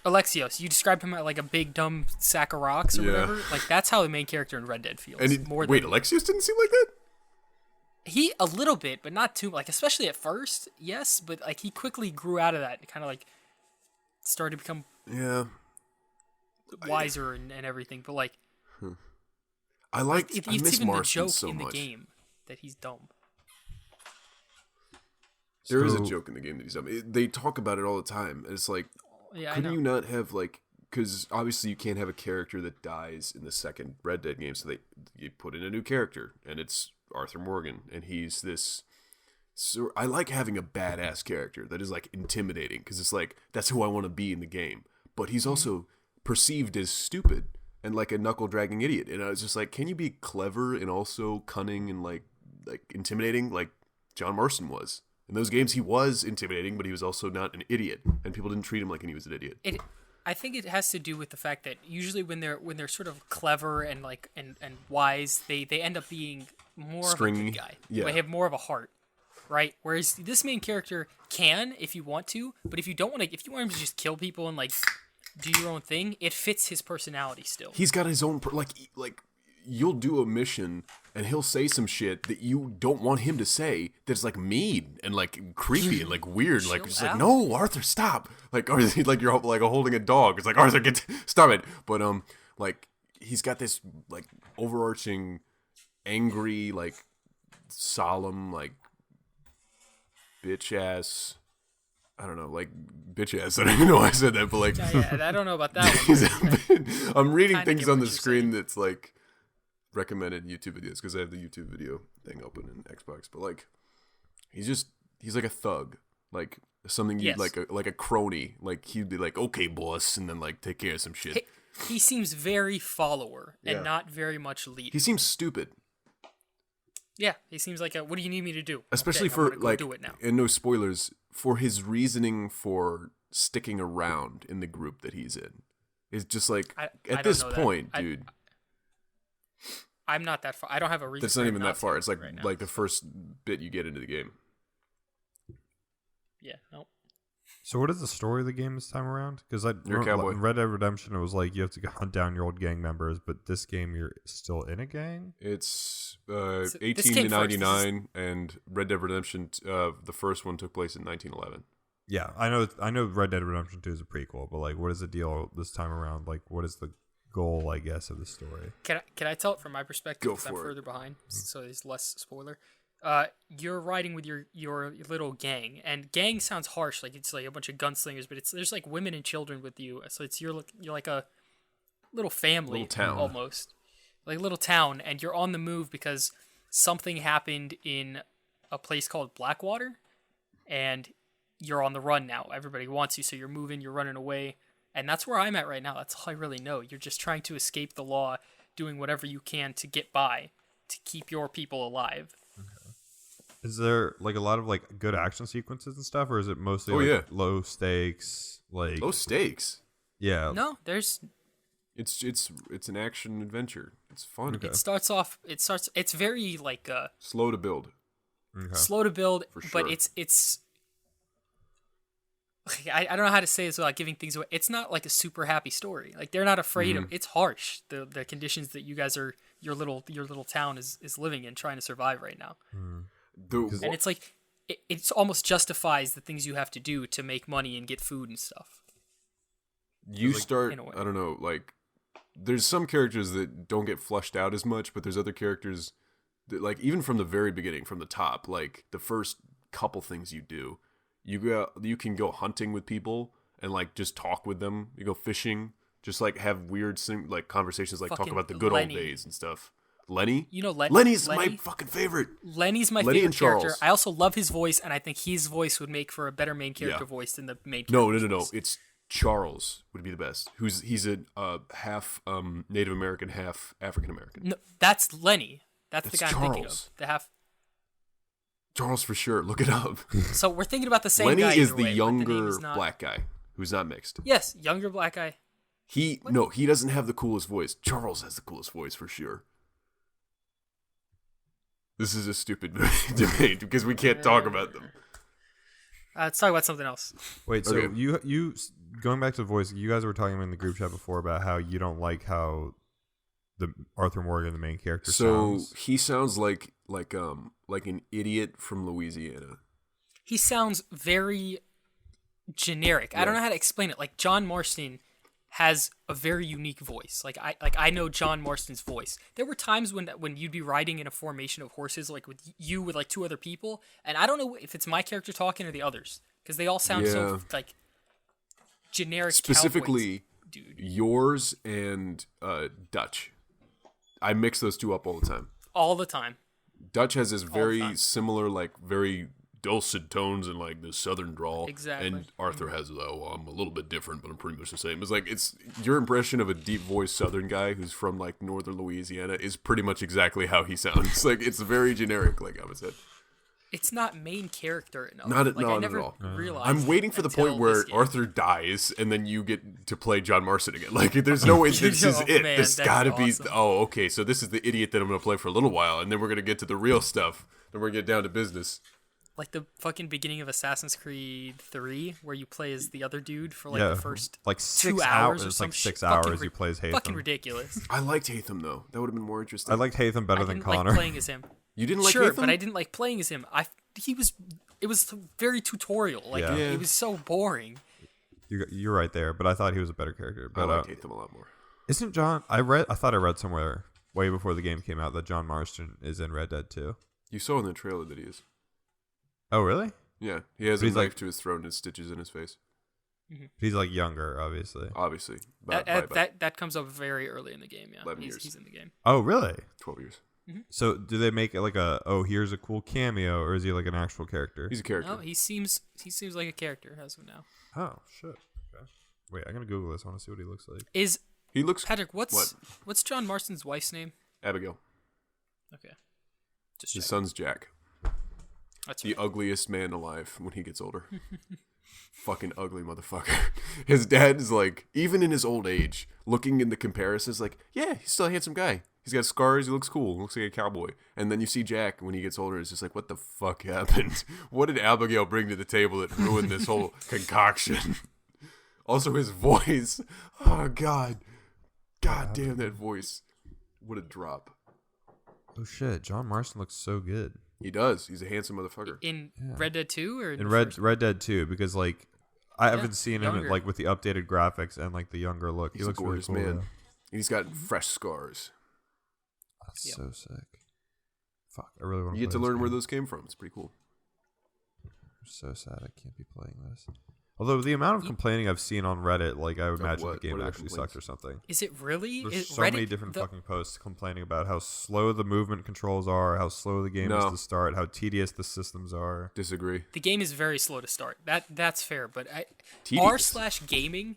C: Alexios, you described him as like a big dumb sack of rocks or whatever. Like that's how the main character in Red Dead feels.
B: And Alexios didn't seem like that.
C: He a little bit, but not too. Like especially at first, yes, but like he quickly grew out of that and kind of like started to become wiser and everything. But like,
B: I
C: it's
B: miss
C: even
B: Marston
C: the joke
B: so
C: in
B: much.
C: the game that he's dumb.
B: There is a joke in the game that he's dumb. They talk about it all the time. It's like,
C: Yeah, I
B: couldn't
C: know.
B: you not have like? Because obviously you can't have a character that dies in the second Red Dead game, so you put in a new character, and it's Arthur Morgan, and he's this. So I like having a badass character that is like intimidating, because it's like that's who I want to be in the game. But he's also perceived as stupid and like a knuckle dragging idiot, and I was just like, can you be clever and also cunning and like intimidating like John Marston was? In those games, he was intimidating, but he was also not an idiot, and people didn't treat him like he was an idiot.
C: I think it has to do with the fact that usually when they're sort of clever and like and wise, they end up being more
B: Stringy.
C: of a good guy.
B: Yeah.
C: They have more of a heart, right? Whereas this main character can, if you want to, but if you don't want to, if you want him to just kill people and like do your own thing, it fits his personality still.
B: He's got his own like you'll do a mission and he'll say some shit that you don't want him to say that's like mean and like creepy and like weird. Like just like, no, Arthur, stop. Like, or like you're like holding a dog. It's like, Arthur, stop it. But like he's got this like overarching angry, like solemn, like bitch ass. I don't know, like bitch ass. I don't even know why I said that, but like
C: Yeah, I don't know about that one.
B: I'm reading
C: Kinda
B: things
C: get
B: on
C: what
B: the
C: you're
B: screen
C: saying.
B: that's like recommended YouTube videos because I have the YouTube video thing open in Xbox. But like, he's like a thug, like something you
C: Yes.
B: like a crony. Like he'd be like, okay, boss, and then like take care of some shit.
C: He seems very follower and
B: Yeah.
C: not very much leader.
B: He seems stupid,
C: Yeah, he seems like a, what do you need me to do?
B: especially
C: Okay, I'm
B: for
C: gonna go
B: like,
C: do it now.
B: and no spoilers for his reasoning for sticking around in the group that he's in. It's just like
C: I
B: at
C: don't
B: this
C: know that.
B: point, dude.
C: I'm not that far. I don't have a reason.
B: That's
C: for
B: not
C: him
B: even that
C: to
B: far. It's like
C: right now.
B: like the first bit you get into the game.
C: Yeah, no.
A: So what is the story of the game this time around? Because
B: You're a cowboy.
A: in Red Dead Redemption, it was like you have to hunt down your old gang members, but this game you're still in a gang.
B: It's
C: this
B: 18
C: came
B: to
C: first.
B: 99, and Red Dead Redemption, the first one took place in 1911.
A: Yeah, I know. Red Dead Redemption 2 is a prequel, but like, what is the deal this time around? Like, what is the goal, I guess, of the story?
C: Can I tell it from my perspective?
B: Go
C: Because I'm
B: for it.
C: further behind, so there's less spoiler. You're riding with your little gang, and gang sounds harsh, like it's like a bunch of gunslingers, but there's like women and children with you, so you're like a little family,
B: Little town.
C: almost, like a little town, and you're on the move because something happened in a place called Blackwater, and you're on the run now. Everybody wants you, so you're moving, you're running away, and that's where I'm at right now. That's all I really know. You're just trying to escape the law, doing whatever you can to get by, to keep your people alive.
A: Is there like a lot of like good action sequences and stuff, or is it mostly low stakes? Like
B: Low stakes.
A: Yeah.
C: No, there's.
B: It's an action adventure. It's fun.
A: Okay.
C: It's very like
B: Slow to build.
A: Okay.
C: slow to build,
B: For sure.
C: but it's. I don't know how to say this without giving things away. It's not like a super happy story. Like they're not afraid of. It's harsh. The conditions that you guys are your little town is living in, trying to survive right now. And it's like it's almost justifies the things you have to do to make money and get food and stuff.
B: You
C: Like,
B: start,
C: in a way.
B: I don't know, like, there's some characters that don't get fleshed out as much, but there's other characters that, like, even from the very beginning, from the top, like, the first couple things you do, you can go hunting with people and, like, just talk with them. You go fishing, just, like, have weird, like, conversations, like, talk
C: Fucking
B: about the good
C: Lenny.
B: old days and stuff. Lenny?
C: You know,
B: Lenny's
C: Lenny?
B: my fucking favorite.
C: Lenny's my
B: Lenny
C: favorite
B: and Charles.
C: character. I also love his voice, and I think his voice would make for a better main character voice than the main character.
B: No.
C: voice.
B: It's Charles would be the best. He's a half Native American, half African American.
C: No, that's Lenny. That's the
B: That's
C: guy I'm thinking
B: Charles.
C: of. The half.
B: Charles for sure. Look it up.
C: So we're thinking about the same
B: Lenny
C: guy.
B: is
C: either
B: the
C: way, but name
B: younger
C: is not...
B: black guy who's not mixed.
C: Yes, younger black guy.
B: He doesn't have the coolest voice. Charles has the coolest voice for sure. This is a stupid debate because we can't talk about them.
C: Let's talk about something else.
A: Wait, so
B: Okay.
A: you going back to the voice, you guys were talking in the group chat before about how you don't like how the Arthur Morgan, the main character,
B: So
A: sounds.
B: he sounds like an idiot from Louisiana.
C: He sounds very generic. I don't know how to explain it. Like John Marston has a very unique voice. Like I know John Marston's voice. There were times when you'd be riding in a formation of horses, like with like two other people, and I don't know if it's my character talking or the others because they all sound so like generic.
B: Specifically,
C: cowboys, dude,
B: yours and Dutch. I mix those two up all the time.
C: all the time.
B: Dutch has this
C: the
B: very
C: time.
B: similar, like very dulcet tones and like the southern drawl.
C: Exactly.
B: And Arthur has, I'm a little bit different, but I'm pretty much the same. It's your impression of a deep voiced southern guy who's from like northern Louisiana is pretty much exactly how he sounds. Like it's very generic, like I said.
C: It's not main character enough.
B: Not
C: like, I
B: at
C: never
B: all.
C: realized.
B: I'm waiting for the
C: until
B: point where
C: this game.
B: Arthur dies and then you get to play John Marston again. Like there's no way this is
C: Oh,
B: it.
C: man,
B: This
C: that'd
B: gotta
C: be
B: be
C: awesome.
B: okay, so this is the idiot that I'm gonna play for a little while, and then we're gonna get to the real stuff. Then we're gonna get down to business.
C: Like the fucking beginning of Assassin's Creed 3, where you play as the other dude for like
A: yeah,
C: the first
A: like
C: 2
A: 6
C: hours or
A: It's
C: some
A: like 6
C: shit. Fucking
A: hours. You play as Hatham.
C: Fucking ridiculous.
B: I liked Hatham though. That would have been more interesting.
A: I liked Hatham better
C: I
A: than
C: didn't
A: Connor.
C: like playing as him.
B: You didn't like
C: Sure,
B: Hatham?
C: but I didn't like playing as him. It was very tutorial. Like
A: Yeah.
C: it was so boring.
A: You're right there, but I thought he was a better character.
B: I
A: But
B: liked Hatham a lot more.
A: isn't John? I thought I read somewhere way before the game came out that John Marston is in Red Dead 2.
B: You saw in the trailer that he is.
A: Oh, really?
B: Yeah, he has
A: But
B: a
A: he's
B: knife
A: like-
B: to his throat and stitches in his face.
A: He's like younger, obviously.
B: Obviously,
C: That comes up very early in the game. Yeah,
B: 11 years.
C: he's in the game.
A: Oh, really?
B: 12 years.
A: So do they make it like here's a cool cameo, or is he like an actual character?
B: He's a character.
C: No, he seems like a character as of now.
A: Oh, shit. Okay. Wait, I'm gonna Google this. I want to see what he looks like.
C: Is
B: He looks
C: Patrick?
B: What?
C: What's John Marston's wife's name?
B: Abigail.
C: Okay, just
B: His
C: check.
B: son's Jack.
C: That's
B: The
C: right.
B: ugliest man alive when he gets older. Fucking ugly motherfucker. His dad is like, even in his old age, looking in the comparisons, like, yeah, he's still a handsome guy. He's got scars. He looks cool. Looks like a cowboy. And then you see Jack when he gets older. It's just like, what the fuck happened? What did Abigail bring to the table that ruined this whole concoction? Also, his voice. Oh, God. God damn that voice. What a drop.
A: Oh shit, John Marston looks so good
B: He does. He's a handsome motherfucker.
C: In Red Dead 2 or
A: in
C: the
A: Red
C: first-
A: Red Dead 2 because like I haven't seen him
C: younger.
A: like with the updated graphics and like the younger look.
B: He's
A: He looks
B: a gorgeous
A: really cool.
B: man.
A: though.
B: He's got fresh scars.
A: That's
C: Yep.
A: so sick. Fuck, I really want
B: You get to learn where those came from. It's pretty cool.
A: I'm so sad I can't be playing this. Although the amount of complaining I've seen on Reddit, like I would imagine the
B: what?
A: game
B: What are the
A: actually
B: complaints?
A: sucked or something.
C: Is it really?
A: There's
C: Is
A: so many different fucking posts complaining about how slow the movement controls are, how slow the game is
B: No.
A: to start, how tedious the systems are.
B: Disagree.
C: The game is very slow to start. That's fair, but
B: Tedious.
C: r/gaming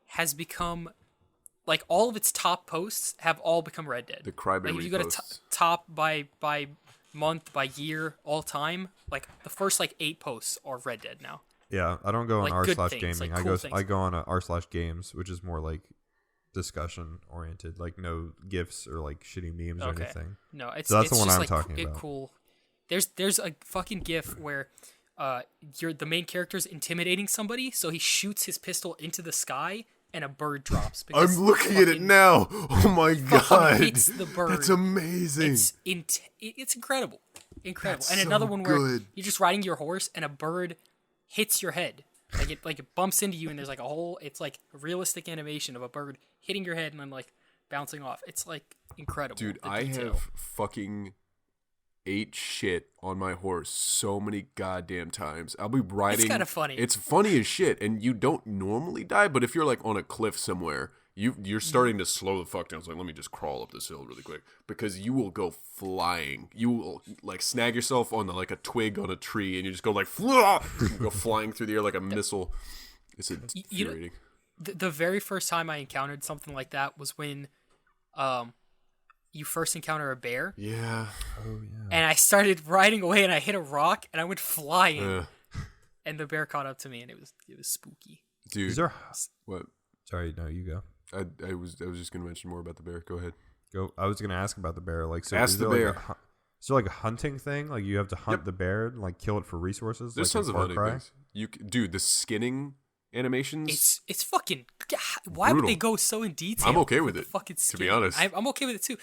C: has become like all of its top posts have all become Red Dead.
B: The crybaby
C: Like if you go to
B: posts.
C: top by month, by year, all time, like the first like 8 posts are Red Dead now.
A: Yeah, I don't go on
C: Like,
A: r
C: good
A: slash
C: things,
A: gaming.
C: like, cool things.
A: I go on r slash games, which is more like discussion oriented, like no gifs or like shitty memes or
C: Okay.
A: anything.
C: No, it's
A: So that's
C: it's
A: the one
C: just
A: I'm
C: like
A: talking about.
C: cool. There's a fucking gif where you're the main character's intimidating somebody, so he shoots his pistol into the sky and a bird drops. because
B: I'm looking at it
C: fucking-
B: now. Oh my
C: fucking
B: god.
C: hits the bird.
B: That's amazing.
C: It's incredible, incredible.
B: That's
C: And another
B: so
C: one where
B: good.
C: you're just riding your horse and a bird hits your head. Like it bumps into you and there's like a whole. It's like a realistic animation of a bird hitting your head and then like bouncing off. It's like incredible.
B: Dude,
C: the
B: I
C: detail.
B: have fucking ate shit on my horse so many goddamn times. I'll be riding.
C: kinda funny.
B: It's funny as shit, and you don't normally die, but if you're like on a cliff somewhere, you're starting to slow the fuck down. It's like, let me just crawl up this hill really quick, because you will go flying. You will like snag yourself on like a twig on a tree, and you just go like you go flying through the air like a missile. It's
C: you know-
B: infuriating.
C: The very first time I encountered something like that was when you first encounter a bear,
B: Yeah.
A: Oh yeah.
C: and I started riding away and I hit a rock and I went flying,
B: Yeah.
C: and the bear caught up to me and it was spooky.
B: Dude.
A: Is there?
B: What?
A: Sorry, no, you go.
B: I was just gonna mention more about the bear. Go ahead.
A: Go. I was gonna ask about the bear. Like, so
B: Ask
A: is
B: the
A: there
B: bear.
A: Like is there like a hunting thing? Like you have to hunt
B: Yep.
A: the bear and like kill it for resources?
B: There's
A: like in
B: tons of
A: Far
B: hunting
A: Cry?
B: things. Dude, the skinning animations.
C: It's fucking. Why would
B: Brutal.
C: they go so in detail?
B: I'm okay with
C: the
B: it,
C: Fucking
B: to be
C: skin?
B: honest.
C: I'm okay with it too.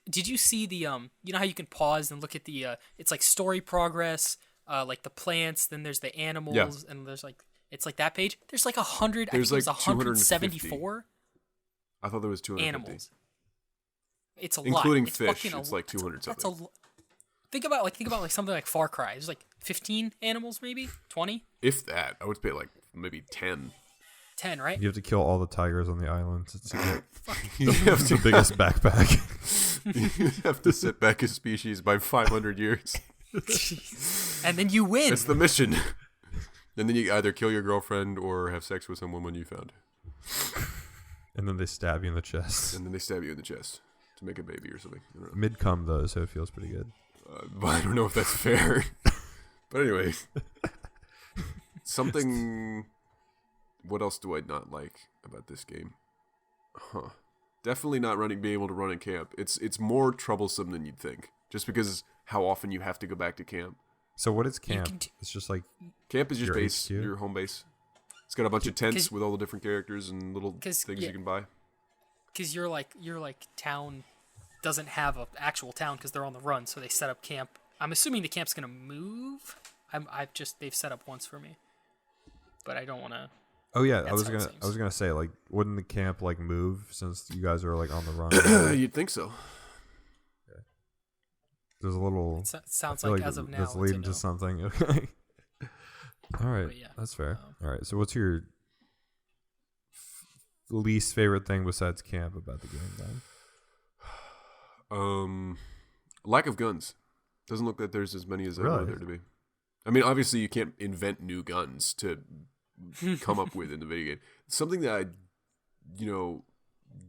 C: Did you see the You know how you can pause and look at the it's like story progress, like the plants. Then there's the animals, and there's like it's like that page. There's like 100.
B: There's
C: I think
B: like
C: it was 174
B: I thought there was 250.
C: animals. It's a lot.
B: Including
C: It's
B: fish,
C: fucking a
B: it's
C: lo-
B: like 200
C: that's a
B: something.
C: lo- Think about like something like Far Cry. There's like 15 animals, maybe 20,
B: If that, I would pay like maybe 10.
C: 10, right?
A: You have to kill all the tigers on the island to get
B: You have
A: the
B: to,
A: biggest backpack.
B: you have to set back a species by 500 years.
C: And then you win.
B: It's the mission. And then you either kill your girlfriend or have sex with someone you found.
A: And then they stab you in the chest.
B: And then they stab you in the chest to make a baby or something. I don't know.
A: Mid cum though, so it feels pretty good.
B: But I don't know if that's fair. But anyway, something. What else do I not like about this game? Definitely not being able to run in camp. It's more troublesome than you'd think, just because how often you have to go back to camp.
A: So what is camp?
C: can
A: It's just like
B: Camp is just
A: Your
B: base,
A: HQ?
B: your home base. It's got a bunch of tents
C: 'Cause-
B: with all the different characters and little
C: 'cause,
B: things
C: yeah.
B: you can buy.
C: Because your town doesn't have an actual town because they're on the run, so they set up camp. I'm assuming the camp's gonna move. They've set up once for me, but I don't want to.
A: oh yeah,
C: That's how it
A: I was gonna say like wouldn't the camp like move since you guys are like on the run?
B: You'd think so.
A: There's a little.
C: Sounds
A: I feel
C: like as of now,
A: that's
C: it's a
A: leading
C: no.
A: to something. All right,
C: But yeah,
A: that's fair. All right, so what's your least favorite thing besides camp about the game then?
B: Lack of guns. Doesn't look like there's as many as I
A: Really?
B: wanted there to be. I mean, obviously you can't invent new guns to come up with in the video game. Something that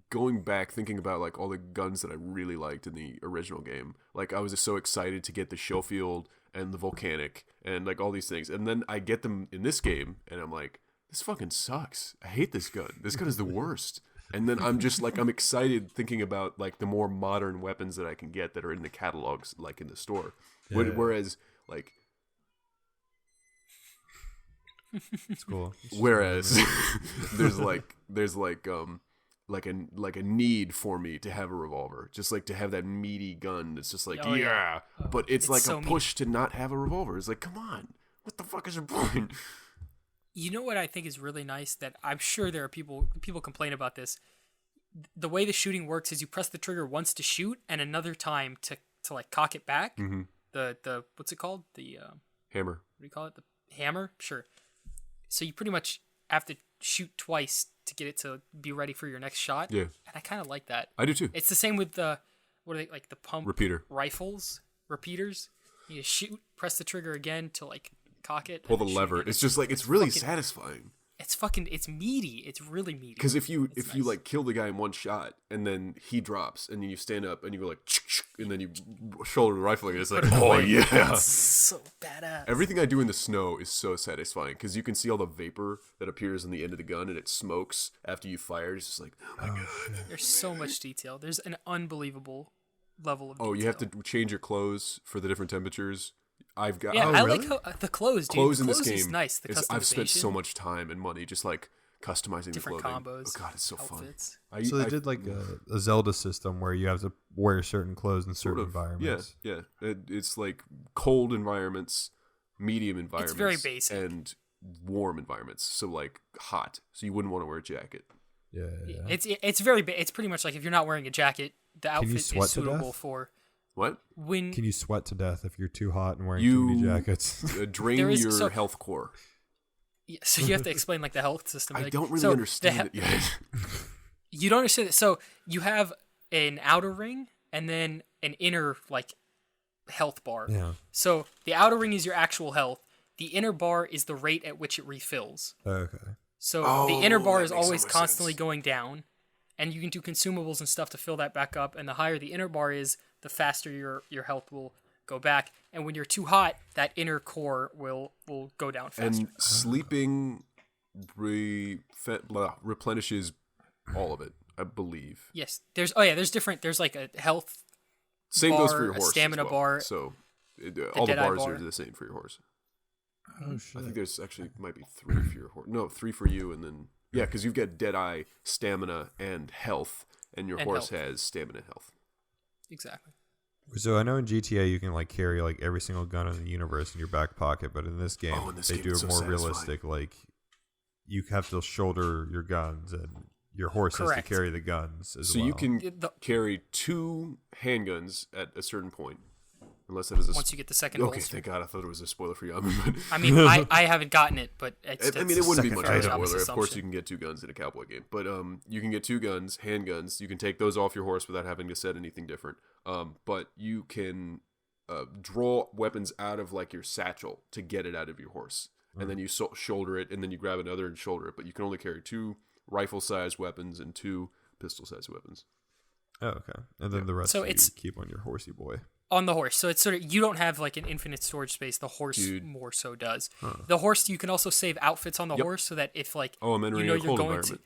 B: going back thinking about like all the guns that I really liked in the original game. Like I was just so excited to get the Schofield and the Volcanic and like all these things, and then I get them in this game, and I'm like, this fucking sucks. I hate this gun. This gun is the worst. And then I'm just like, I'm excited thinking about like the more modern weapons that I can get that are in the catalogs, like in the store.
A: Yeah.
B: Whereas like,
A: It's cool.
B: whereas there's a need for me to have a revolver, just like to have that meaty gun that's just like
C: Oh, yeah.
B: but it's like
C: so
B: a push to not have a revolver. It's like, come on, what the fuck is your point?
C: You know what I think is really nice that I'm sure there are people complain about this. The way the shooting works is you press the trigger once to shoot and another time like cock it back.
B: Mm-hmm.
C: The what's it called? The
B: Hammer.
C: what do you call it? The hammer? Sure. So you pretty much have to shoot twice to get it to be ready for your next shot.
B: Yeah.
C: And I kind of like that.
B: I do too.
C: It's the same with the what are they like the pump
B: Repeater.
C: rifles, repeaters. You shoot, press the trigger again to like cock it.
B: Pull the
C: and shoot
B: lever.
C: again.
B: It's just like it's really
C: fucking-
B: satisfying.
C: It's meaty. It's really meaty.
B: Because if you
C: It's
B: you
C: nice.
B: like kill the guy in one shot and then he drops and then you stand up and you go like and then you shoulder the rifle again, it's like oh yeah.
C: It's so badass.
B: Everything I do in the snow is so satisfying because you can see all the vapor that appears in the end of the gun and it smokes after you fire. It's just like oh my god.
C: There's so much detail. There's an unbelievable level of detail.
B: Oh, you have to change your clothes for the different temperatures. I've got
C: Yeah,
B: oh,
C: I
B: really?
C: like how, the clothes, dude.
B: Clothes
C: The
B: in this
C: clothes
B: game.
C: is nice. The customization.
B: I've spent so much time and money just like customizing
C: different
B: the clothing.
C: combos.
B: Oh god, it's so
C: outfits.
B: fun.
A: So they did like a Zelda system where you have to wear certain clothes in certain environments.
B: Yeah. It's like cold environments, medium environments,
C: very basic.
B: and warm environments. So like hot, so you wouldn't want to wear a jacket.
A: Yeah.
C: It's very it's pretty much like if you're not wearing a jacket, the
A: you
C: outfit
A: sweat
C: is
A: to
C: suitable
A: death?
C: for
B: What?
C: when
A: Can you sweat to death if you're too hot and wearing too many jackets?
B: Drain
C: There is-
B: your
C: so-
B: health core.
C: Yeah, so you have to explain like the health system.
B: I
C: like,
B: don't really
C: so
B: understand it yet.
C: You don't understand it. So you have an outer ring and then an inner like health bar.
A: Yeah.
C: So the outer ring is your actual health. The inner bar is the rate at which it refills.
A: Okay.
C: So
B: Oh,
C: the inner bar
B: that
C: is
B: makes so
C: always
B: much
C: constantly
B: sense.
C: going down, and you can do consumables and stuff to fill that back up. And the higher the inner bar is, the faster your health will go back. And when you're too hot, that inner core will go down faster.
B: And sleeping replenishes all of it, I believe.
C: Yes, there's different. There's like a health
B: Same goes
C: bar,
B: for your
C: a
B: horse.
C: stamina
B: as well.
C: bar,
B: So all the
C: Deadeye
B: bars
C: bar.
B: are the same for your horse.
A: Oh
B: I
A: shit.
B: think there's actually might be 3 for your horse. No, 3 for you, and then yeah, because you've got Deadeye, stamina, and health, and your
C: And
B: horse
C: health.
B: has stamina and health.
C: Exactly.
A: So I know in GTA you can like carry like every single gun in the universe in your back pocket, but in this game
B: in this
A: they
B: game
A: do
B: it's
A: it
B: so
A: more
B: satisfying.
A: realistic. Like you have to shoulder your guns, and your horse has
C: Correct.
A: to carry the guns as
B: So
A: well.
B: you can
C: The-
B: carry 2 handguns at a certain point, unless that is a.
C: Once you get the second
B: Okay,
C: holster.
B: thank God. I thought it was a spoiler for you. But
C: I mean, I haven't gotten it, but it's,
B: I mean, it wouldn't be
A: second
B: much of a
A: item.
B: spoiler. Of course,
C: Assumption.
B: you can get 2 guns in a cowboy game, but you can get 2 guns, handguns. You can take those off your horse without having to set anything different. But you can draw weapons out of like your satchel to get it out of your horse, and then you shoulder it, and then you grab another and shoulder it. But you can only carry 2 rifle-sized weapons and 2 pistol-sized weapons.
A: Oh, okay. And then the rest
C: So
A: of you
C: it's-
A: keep on your horsey boy.
C: on the horse. So it's sort of you don't have like an infinite storage space. The horse
B: Dude.
C: more so does. The horse you can also save outfits on the
B: Yep.
C: horse so that if like
B: Oh, I'm entering
C: you know
B: a
C: you're
B: cold
C: going
B: environment.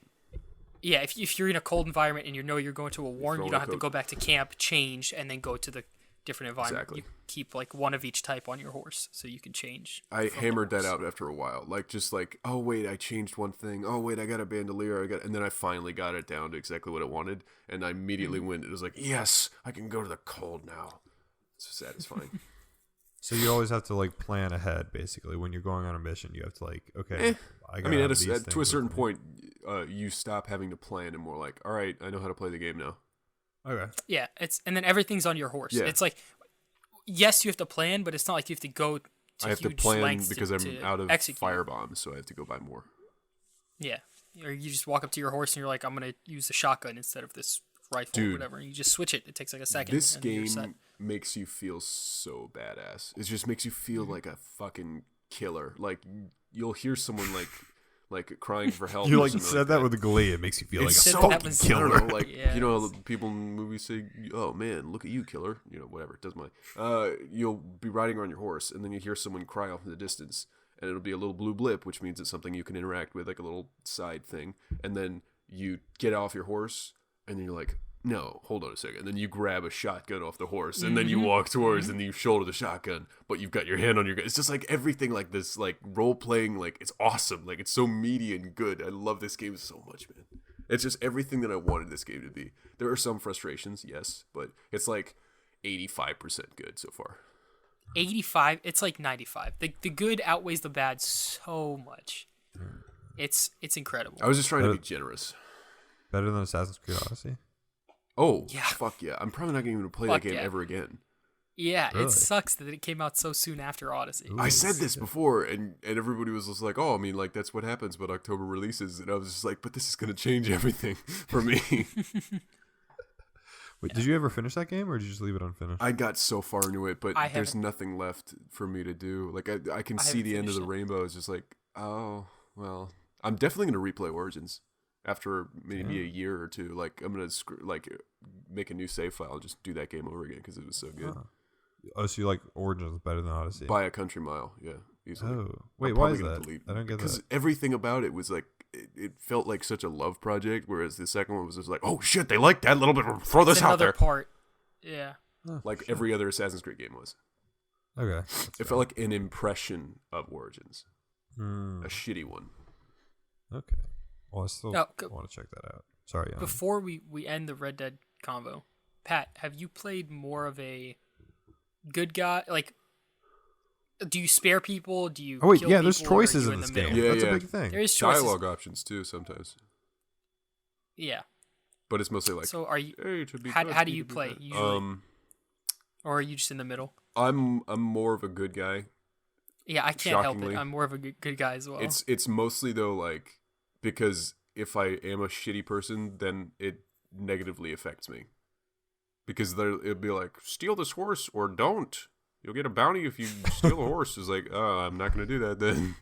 C: yeah if you're in a cold environment and you know you're going to a warm,
B: throw
C: you
B: in
C: don't
B: a
C: have to
B: coat.
C: go back to camp, change, and then go to the different environment.
B: Exactly.
C: You keep like one of each type on your horse so you can change.
B: I
C: from the
B: hammered that
C: horse.
B: out after a while. Like, just like, oh, wait, I changed one thing. Oh, wait, I got a bandolier. And then I finally got it down to exactly what I wanted. And I immediately went, it was like, yes, I can go to the cold now. It's satisfying.
A: So you always have to like plan ahead, basically. When you're going on a mission, you have to like, okay,
B: I
A: gotta
B: mean,
A: have
B: to
A: these
B: a
A: things
B: certain
A: with me.
B: point, you stop having to plan and more like, all right, I know how to play the game now.
A: Okay.
C: Yeah, it's and then everything's on your horse.
B: Yeah.
C: It's like yes, you have to plan, but it's not like you have to go to
B: I have to
C: huge
B: plan
C: lengths
B: because
C: to
B: I'm out of
C: execute.
B: firebombs, so I have to go buy more.
C: Yeah. Or you just walk up to your horse and you're like, I'm going to use the shotgun instead of this rifle or
B: Dude.
C: whatever. And you just switch it. It takes like a second.
B: This
C: and you're set.
B: game makes you feel so badass. It just makes you feel like a fucking killer. Like you'll hear someone like crying for help.
A: You
B: or
A: like
B: something
A: said that with glee. It makes you feel
B: It's
A: like a
C: so-
A: fucking
C: that was-
B: I don't
A: killer.
B: know, like
C: Yeah,
B: you know,
C: it's-
B: how people in movies say, "Oh man, look at you, killer." You know, whatever. It doesn't matter. You'll be riding around your horse, and then you hear someone cry off in the distance, and it'll be a little blue blip, which means it's something you can interact with, like a little side thing. And then you get off your horse, and then you're like, "No, hold on a second." And then you grab a shotgun off the horse, and then you walk towards, and then you shoulder the shotgun, but you've got your hand on your gun. It's just like everything, like this, like role playing, like it's awesome. Like it's so meaty and good. I love this game so much, man. It's just everything that I wanted this game to be. There are some frustrations, yes, but it's like 85% good so far.
C: 85, it's like 95. The good outweighs the bad so much. It's incredible.
B: I was just trying to be generous.
A: Better than Assassin's Creed Odyssey.
B: Oh,
C: Yeah.
B: fuck yeah. I'm probably not going to even play
C: Fuck
B: that game
C: yeah.
B: ever again.
C: Yeah,
A: Really?
C: it sucks that it came out so soon after Odyssey.
A: Ooh.
B: I said this before, and everybody was just like, "Oh, I mean, like that's what happens when October releases," and I was just like, "But this is gonna change everything for me."
A: Wait, did you ever finish that game, or did you just leave it unfinished?
B: I got so far into it, but
C: I
B: there's
C: haven't.
B: nothing left for me to do. Like I can
C: I
B: see
C: haven't
B: the end of the
C: finished it.
B: rainbow. It's just like, oh well, I'm definitely gonna replay Origins after maybe a year or two. Like I'm gonna make a new save file, and just do that game over again because it was so good.
A: Huh. Oh, so you like Origins better than Odyssey?
B: By a country mile, yeah, easily.
A: Oh, wait,
B: I'm
A: why
B: probably
A: is
B: gonna
A: that?
B: delete-
A: I don't get
B: because
A: that.
B: everything about it was like it felt like such a love project, whereas the second one was just like, oh shit, they like that little bit. Throw this
C: It's
B: out
C: another
B: there,
C: part. Yeah.
A: Oh,
B: like
A: shit.
B: every other Assassin's Creed game was.
A: Okay. That's
B: It
A: fair.
B: felt like an impression of Origins,
A: Hmm,
B: a shitty one.
A: okay. Well, I still
C: Now,
A: want to check that out. Sorry, Jan.
C: before we end the Red Dead convo, Pat, have you played more of a good guy? Like, do you spare people? Do you?
A: Oh wait,
C: kill
A: yeah, there's
C: people, or are
A: choices
C: you
A: in this
C: the middle?
A: game.
B: Yeah,
A: That's
B: yeah.
A: a big thing.
C: There is choices.
B: Dialogue options too sometimes,
C: Yeah.
B: but it's mostly like,
C: So are you?
B: hey, to be
C: How,
B: good,
C: how do
B: be
C: you
B: to be
C: play
B: good.
C: usually, or are you just in the middle?
B: I'm more of a good guy.
C: Yeah, I can't help
B: Shockingly.
C: it. I'm more of a good guy as well.
B: It's mostly though like because if I am a shitty person, then it negatively affects me. Because it'll be like, steal this horse or don't. You'll get a bounty if you steal a horse. It's like, oh, I'm not gonna do that then.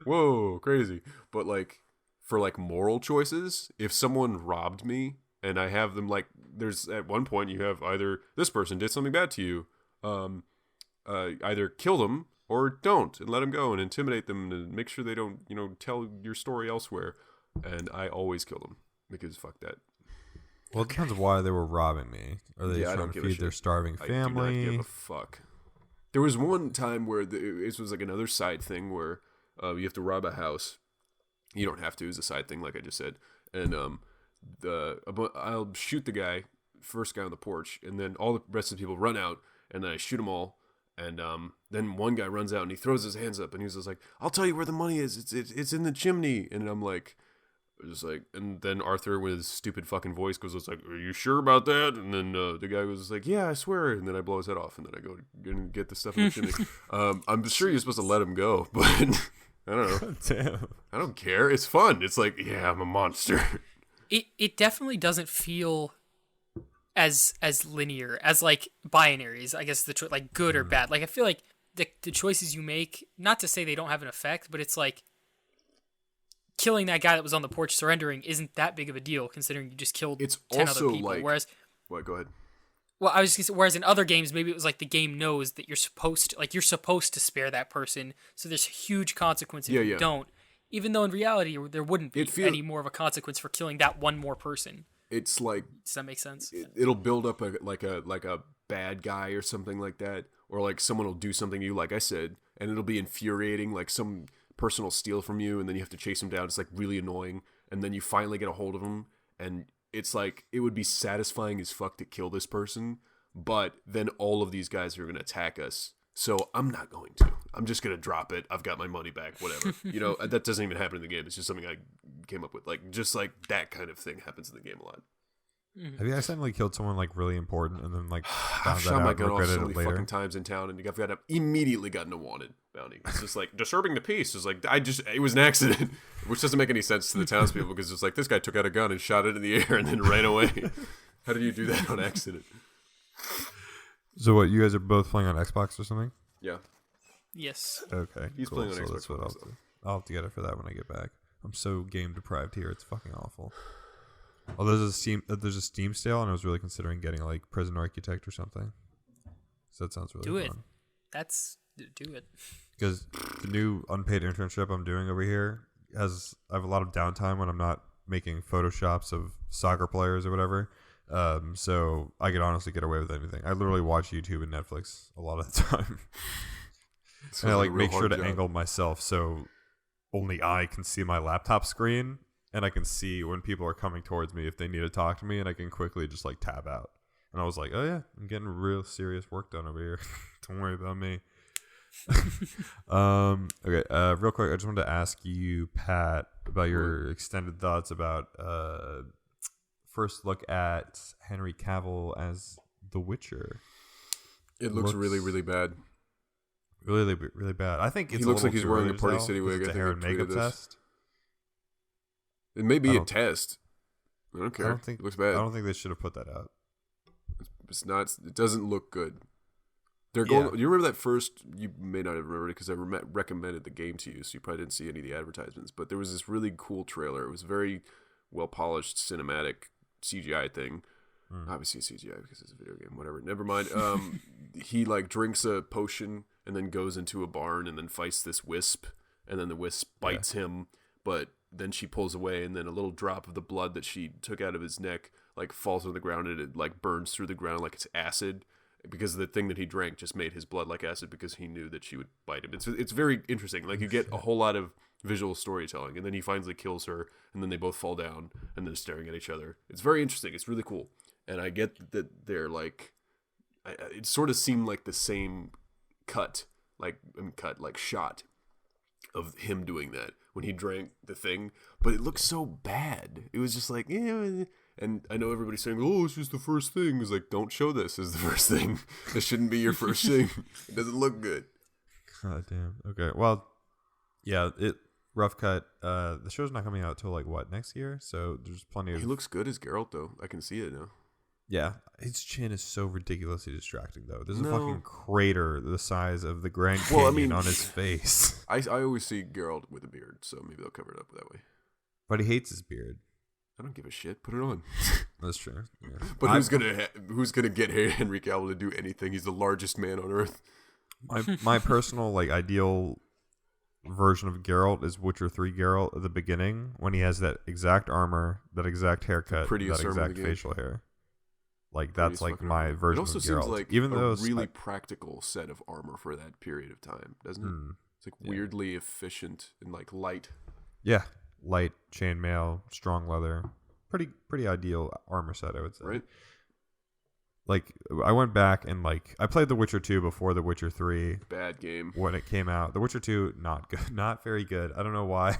B: Whoa, crazy. But like for like moral choices, if someone robbed me and I have them like, there's at one point you have either this person did something bad to you, either kill them or don't and let them go and intimidate them and make sure they don't, tell your story elsewhere. And I always kill them because fuck that.
A: Well, it depends on why they were robbing me. Are they
B: Yeah, I
A: trying
B: don't
A: to
B: give a
A: feed their
B: shit.
A: starving
B: I do not
A: family?
B: give a fuck. There was one time where this was like another side thing where you have to rob a house. You don't have to. It's a side thing, like I just said. And I'll shoot the guy, first guy on the porch, and then all the rest of the people run out, and then I shoot them all. And then one guy runs out and he throws his hands up and he's just like, "I'll tell you where the money is. It's in the chimney." And I'm like, just like, and then Arthur with his stupid fucking voice goes, "It's like, are you sure about that?" And then the guy was like, "Yeah, I swear." And then I blow his head off, and then I go and get the stuff in the chimney. I'm sure you're supposed to let him go, but I don't know.
A: Damn.
B: I don't care. It's fun. It's like, yeah, I'm a monster.
C: It definitely doesn't feel as linear as like binaries. I guess like good or bad. Like I feel like the choices you make, not to say they don't have an effect, but it's like killing that guy that was on the porch surrendering isn't that big of a deal considering you just killed
B: It's
C: 10
B: also
C: other people.
B: like,
C: Whereas
B: what? Go ahead.
C: Well, I was just gonna say, whereas in other games, maybe it was like the game knows that you're supposed to spare that person, so there's a huge consequence if
B: Yeah,
C: you
B: yeah.
C: don't. Even though in reality there wouldn't be
B: It feel-
C: any more of a consequence for killing that one more person.
B: It's like
C: Does that make sense?
B: it'll build up like a bad guy or something like that, or like someone will do something to you, like I said, and it'll be infuriating. Like some person will steal from you, and then you have to chase him down. It's like really annoying, and then you finally get a hold of him, and it's like it would be satisfying as fuck to kill this person, but then all of these guys are gonna attack us. So I'm not going to. I'm just gonna drop it. I've got my money back. Whatever. That doesn't even happen in the game. It's just something I came up with. Like just like that kind of thing happens in the game a lot.
A: Have you accidentally killed someone like really important and then like
B: I've
A: found that
B: shot my
A: out and
B: gun off
A: regretted
B: so
A: it
B: many
A: later?
B: fucking times in town, and I've immediately gotten a wanted bounty. It's just like disturbing the peace. It's like it was an accident, which doesn't make any sense to the townspeople because it's like this guy took out a gun and shot it in the air and then ran away. How did you do that on accident?
A: So what? You guys are both playing on Xbox or something?
B: Yeah,
C: Yes.
A: Okay.
B: He's
A: cool.
B: playing on
A: So
B: Xbox
A: that's what
B: One,
A: I'll
B: so.
A: do. I'll have to get it for that when I get back. I'm so game deprived here. It's fucking awful. Oh, there's a Steam sale, and I was really considering getting like Prison Architect or something. So that sounds really
C: Do it.
A: fun.
C: Do it.
A: Because the new unpaid internship I'm doing over here I have a lot of downtime when I'm not making photoshops of soccer players or whatever. So I could honestly get away with anything. I literally watch YouTube and Netflix a lot of the time. And I like make sure to angle myself so only I can see my laptop screen, and I can see when people are coming towards me if they need to talk to me, and I can quickly just like tab out. And I was like, oh yeah, I'm getting real serious work done over here. Don't worry about me. Okay, real quick, I just wanted to ask you, Pat, about your extended thoughts about first look at Henry Cavill as The Witcher.
B: It looks really, really bad.
A: Really, really bad. I think it's
B: He looks like he's wearing a
A: a
B: Party City wig.
A: It's
B: I
A: a
B: think
A: hair
B: they
A: and makeup
B: tweeted this.
A: test.
B: It may be
A: I
B: a
A: don't-
B: test. I don't care. It looks bad.
A: I don't think they should have put that out.
B: It's not. It doesn't look good. They're going.
A: Yeah.
B: You remember that first? You may not have remembered it because I recommended the game to you, so you probably didn't see any of the advertisements. But there was this really cool trailer. It was a very well polished cinematic CGI thing. Obviously CGI because it's a video game. Whatever. Never mind. He like drinks a potion and then goes into a barn and then fights this wisp, and then the wisp bites him, but then she pulls away, and then a little drop of the blood that she took out of his neck like falls on the ground, and it like burns through the ground like it's acid, because the thing that he drank just made his blood like acid because he knew that she would bite him. It's very interesting. Like you get a whole lot of visual storytelling, and then he finally kills her, and then they both fall down and they're staring at each other. It's very interesting. It's really cool, and I get that they're like, it sort of seemed like the same shot of him doing that when he drank the thing, but it looked so bad. It was just like, yeah. And I know everybody's saying, "Oh, it's just the first thing." It's like, don't show this as the first thing. This shouldn't be your first thing. It doesn't look good.
A: God damn. Okay. Well, yeah. Rough cut. The show's not coming out till like what, next year? So there's plenty of.
B: He looks good as Geralt, though. I can see it now.
A: Yeah, his chin is so ridiculously distracting, though. There's
B: No.
A: a fucking crater the size of the Grand Canyon on his face.
B: I always see Geralt with a beard, so maybe they'll cover it up that way.
A: But he hates his beard.
B: I don't give a shit. Put it on.
A: That's true. Yeah.
B: But who's gonna get Henry Cavill to do anything? He's the largest man on earth.
A: My personal like ideal version of Geralt is Witcher 3 Geralt at the beginning when he has that exact armor, that exact haircut,
B: prettiest
A: that
B: armor in
A: exact
B: the game.
A: facial hair. Like
B: Prettiest
A: that's like
B: fucking
A: my
B: armor.
A: version
B: It also
A: of
B: seems
A: Geralt.
B: like
A: Even though
B: a really practical set of armor for that period of time, doesn't it? It's like weirdly efficient and like light.
A: yeah, light chainmail, strong leather, pretty ideal armor set, I would say.
B: Right?
A: Like I went back and like I played The Witcher 2 before The Witcher 3
B: Bad game.
A: when it came out. The Witcher 2 not good, not very good. I don't know why.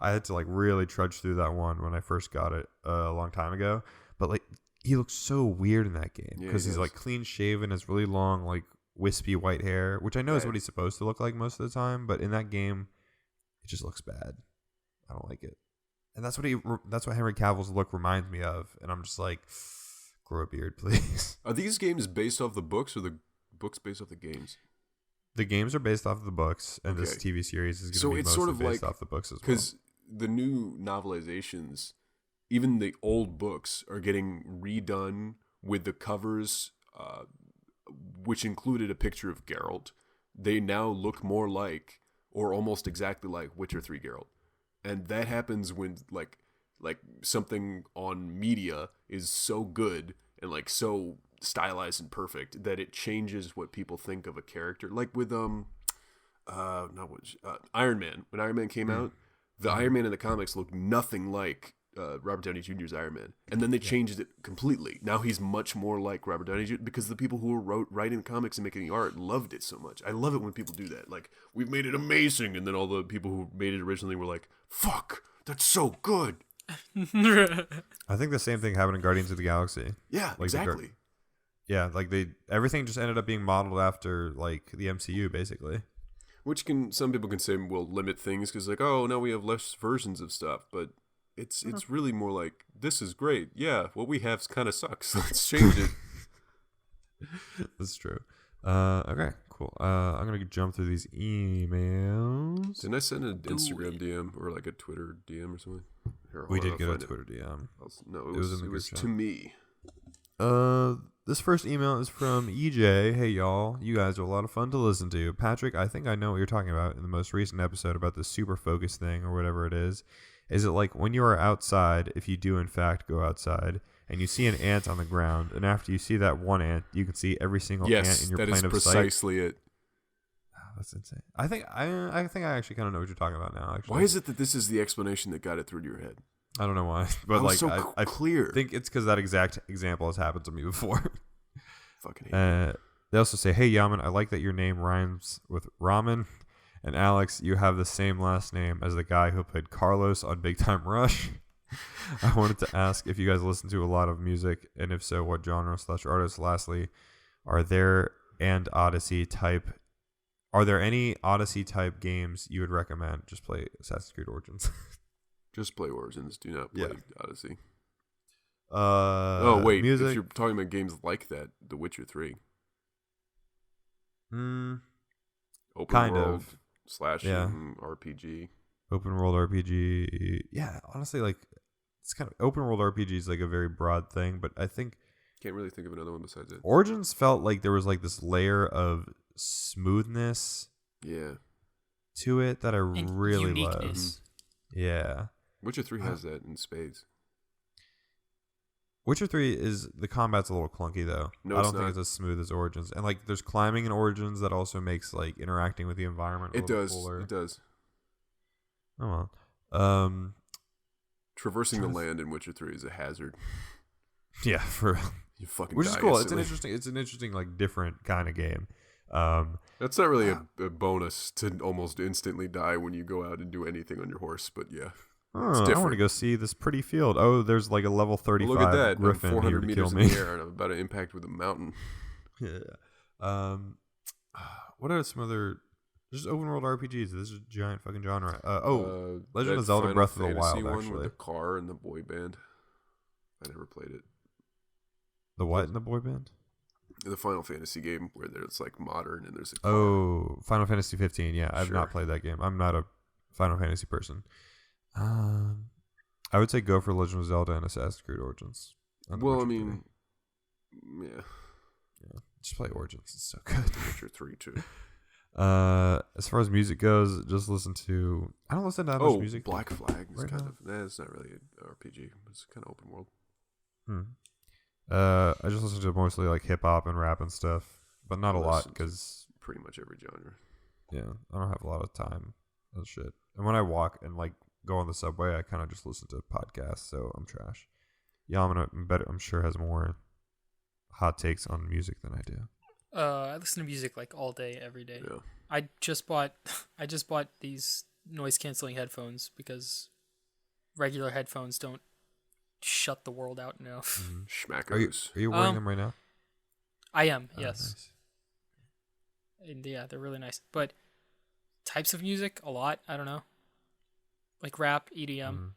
A: I had to like really trudge through that one when I first got it a long time ago. But like he looks so weird in that game
B: Yeah,
A: because
B: he
A: he's
B: does.
A: like clean shaven, has really long like wispy white hair, which I know is
B: Right.
A: what he's supposed to look like most of the time. But in that game, it just looks bad. I don't like it, and that's what Henry Cavill's look reminds me of. And I'm just like, grow a beard, please.
B: Are these games based off the books or the books based off the games?
A: The games are based off of the books, and this
B: Okay.
A: TV series is going to
B: So
A: be
B: it's
A: mostly
B: sort of
A: based
B: like-
A: off the books as well.
B: Because the new novelizations, even the old books, are getting redone with the covers, which included a picture of Geralt. They now look more like, or almost exactly like, Witcher 3 Geralt. And that happens when like something on media is so good and like so stylized and perfect that it changes what people think of a character. Like with Iron Man. When Iron Man came out, the Iron Man in the comics looked nothing like Robert Downey Jr.'s Iron Man, and then they changed it completely. Now he's much more like Robert Downey Jr. because the people who were writing comics and making the art loved it so much. I love it when people do that. Like, we've made it amazing, and then all the people who made it originally were like, "Fuck, that's so good."
A: I think the same thing happened in Guardians of the Galaxy.
B: Yeah,
A: Like
B: exactly.
A: Yeah, like everything just ended up being modeled after like the MCU basically.
B: Which some people can say will limit things because like, oh, now we have less versions of stuff, but it's really more like, this is great. Yeah, what we have kind of sucks. Let's change it.
A: That's true. Okay, cool. I'm gonna jump through these emails.
B: Didn't I send an Instagram DM or like a Twitter DM or something? Here,
A: We
B: hold
A: did
B: on,
A: get
B: I'll
A: a
B: find it.
A: Twitter DM.
B: No,
A: It was in the
B: it
A: group
B: was
A: chat.
B: to me.
A: This first email is from EJ. Hey y'all, you guys are a lot of fun to listen to. Patrick, I think I know what you're talking about in the most recent episode about the super focus thing or whatever it is. Is it like when you are outside, if you do in fact go outside, and you see an ant on the ground, and after you see that one ant, you can see every single ant
B: Yes,
A: in your
B: that
A: plane
B: is
A: of sight?
B: precisely it.
A: Oh, that's insane. I think I actually kind of know what you're talking about now. Actually,
B: Why is it that this is the explanation that got it through to your head?
A: I don't know why, but
B: That
A: like
B: was so
A: I
B: clear.
A: think it's because that exact example has happened to me before.
B: Fucking hate it.
A: They also say, "Hey Yaman, I like that your name rhymes with ramen." And Alex, you have the same last name as the guy who played Carlos on Big Time Rush. I wanted to ask if you guys listen to a lot of music, and if so, what genre / artists. Lastly, are there and Odyssey type. Are there any Odyssey type games you would recommend? Just play Assassin's Creed Origins.
B: Just play Origins. Do not play Odyssey. Wait.
A: Music.
B: If you're talking about games like that, The Witcher 3.
A: Mm,
B: Open
A: kind
B: world
A: of.
B: slashing RPG.
A: Open world RPG. Yeah, honestly, like it's kind of open world RPG is like a very broad thing, but I think
B: Can't really think of another one besides it.
A: Origins felt like there was like this layer of smoothness
B: Yeah.
A: to it that I
C: And
A: really
C: uniqueness.
A: love. Yeah.
B: Witcher 3 has that in spades.
A: Witcher 3 is the combat's a little clunky though.
B: No,
A: I
B: it's
A: don't think
B: not.
A: it's as smooth as Origins. And like there's climbing in Origins that also makes like interacting with the environment a
B: It
A: little
B: does.
A: cooler.
B: It does.
A: Oh well.
B: Traversing the land in Witcher 3 is a hazard.
A: Yeah, for
B: You fucking
A: which
B: die
A: is cool.
B: instantly.
A: It's an interesting like different kind of game.
B: That's not really a bonus to almost instantly die when you go out and do anything on your horse, but yeah.
A: I want to
B: different.
A: go see this pretty field. Oh, there's like a level 35
B: Well, look at that. I'm
A: griffin here
B: 400
A: to
B: meters
A: kill
B: in
A: me.
B: the air and I'm about to impact with a mountain.
A: Yeah. What are some other just open world RPGs? This is a giant fucking genre. Legend
B: that
A: of Zelda
B: Final
A: Breath of the
B: Fantasy
A: Wild,
B: one
A: actually.
B: with the car and the boy band. I never played it.
A: The what in the boy band?
B: The Final Fantasy game where there's like modern and there's a car.
A: Oh, Final Fantasy 15. Yeah, I've
B: Sure.
A: not played that game. I'm not a Final Fantasy person. I would say go for Legend of Zelda and Assassin's Creed Origins. on The
B: Well, I
A: Witcher
B: mean,
A: 3.
B: yeah,
A: Just play Origins. It's so good.
B: Witcher 3 too.
A: As far as music goes, just listen to. I don't listen to that much music.
B: Black Flag is
A: right
B: kind
A: now.
B: of. It's not really an RPG. It's kind of open world.
A: I just listen to mostly like hip hop and rap and stuff, but not a
B: I
A: lot
B: listen to
A: because
B: Pretty much every genre.
A: yeah, I don't have a lot of time and shit. And when I walk and like go on the subway, I kind of just listen to podcasts. So I'm trash. I'm sure has more hot takes on music than I do.
C: I listen to music like all day, every day.
B: Yeah.
C: I just bought these noise canceling headphones because regular headphones don't shut the world out enough.
B: Schmackos.
A: Are you wearing them right now?
C: I am,
A: Oh,
C: yes.
A: nice.
C: And yeah, they're really nice. But types of music, a lot. I don't know. Like rap, EDM.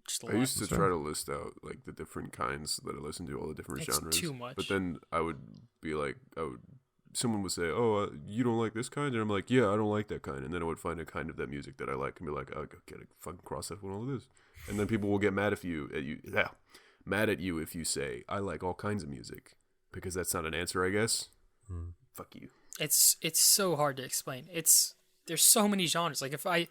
C: Just a lot.
B: I used to
A: That's
B: try
A: right.
B: to list out like the different kinds that I listen to, all the different
C: It's
B: genres.
C: too much.
B: But then I would be like, someone would say, "Oh, you don't like this kind," and I'm like, "Yeah, I don't like that kind." And then I would find a kind of that music that I like and be like, "Oh, get a fucking cross that with all of this." And then people will get mad at you if you say, "I like all kinds of music," because that's not an answer, I guess. Fuck you.
C: It's so hard to explain. There's so many genres. Like if I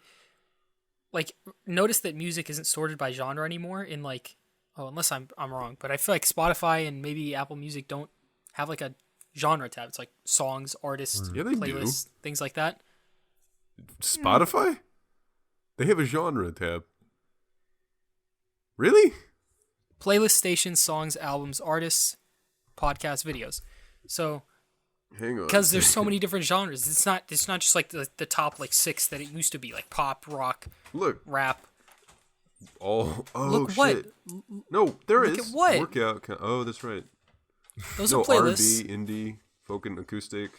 C: notice that music isn't sorted by genre anymore in like unless I'm wrong, but I feel like Spotify and maybe Apple Music don't have like a genre tab. It's like songs, artists,
B: Yeah, they do.
C: playlists, things like that.
B: Spotify? They have a genre tab. Really?
C: Playlist, stations, songs, albums, artists, podcasts, videos. So
B: Hang on.
C: because there's so many different genres, it's not just like the top like 6 that it used to be, like pop, rock,
B: Look.
C: rap.
B: Oh,
C: Look
B: shit.
C: what?
B: No, there
C: Look
B: is.
C: at what?
B: Workout. Oh, that's right.
C: Those
B: No,
C: are playlists.
B: R&B, indie, folk and acoustic.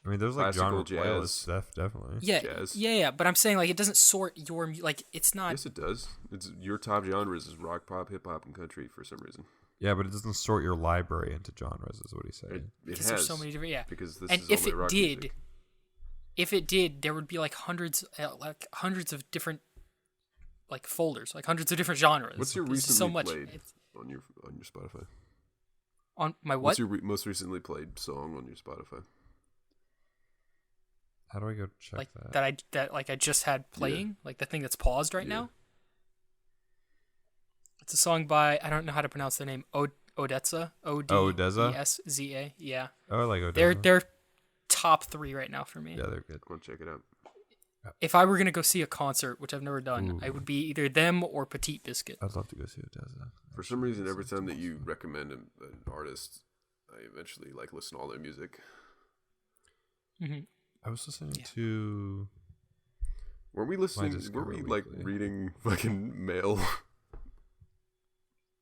A: I mean, there's like
B: Classical
A: genre
B: jazz.
A: playlists stuff, definitely.
C: Yeah,
B: jazz.
C: yeah. But I'm saying like it doesn't sort your like it's not.
B: Yes, it does. It's your top genres is rock, pop, hip hop, and country for some reason.
A: Yeah, but it doesn't sort your library into genres, is what he's saying.
B: It
C: Because
B: has
C: there's so many different, yeah.
B: because this
C: And
B: is
C: if
B: only
C: it
B: rock
C: did,
B: music.
C: there would be like hundreds of different like folders, like hundreds of different genres.
B: What's your
C: It's just so
B: recently
C: much
B: played on your Spotify?
C: on my what?
B: What's your most recently played song on your Spotify?
A: How do I go check
C: like
A: that?
C: that I just had playing, like the thing that's paused right
B: Yeah.
C: now. It's a song by I don't know how to pronounce their name. Odessa. O-D-E-S-Z-A. Yeah.
A: Oh, I like Odessa.
C: They're top 3 right now for me.
A: Yeah, they're good.
B: I'm gonna check it out.
C: If I were gonna go see a concert, which I've never done, I would be either them or Petite Biscuit.
A: I'd love to go see Odessa.
B: For some reason, every time that you recommend an artist, I eventually like listen to all their music.
C: Mm-hmm.
A: I was listening to.
B: Weren't we listening?
A: Discover
B: Weren't we like
A: Weekly.
B: reading fucking mail?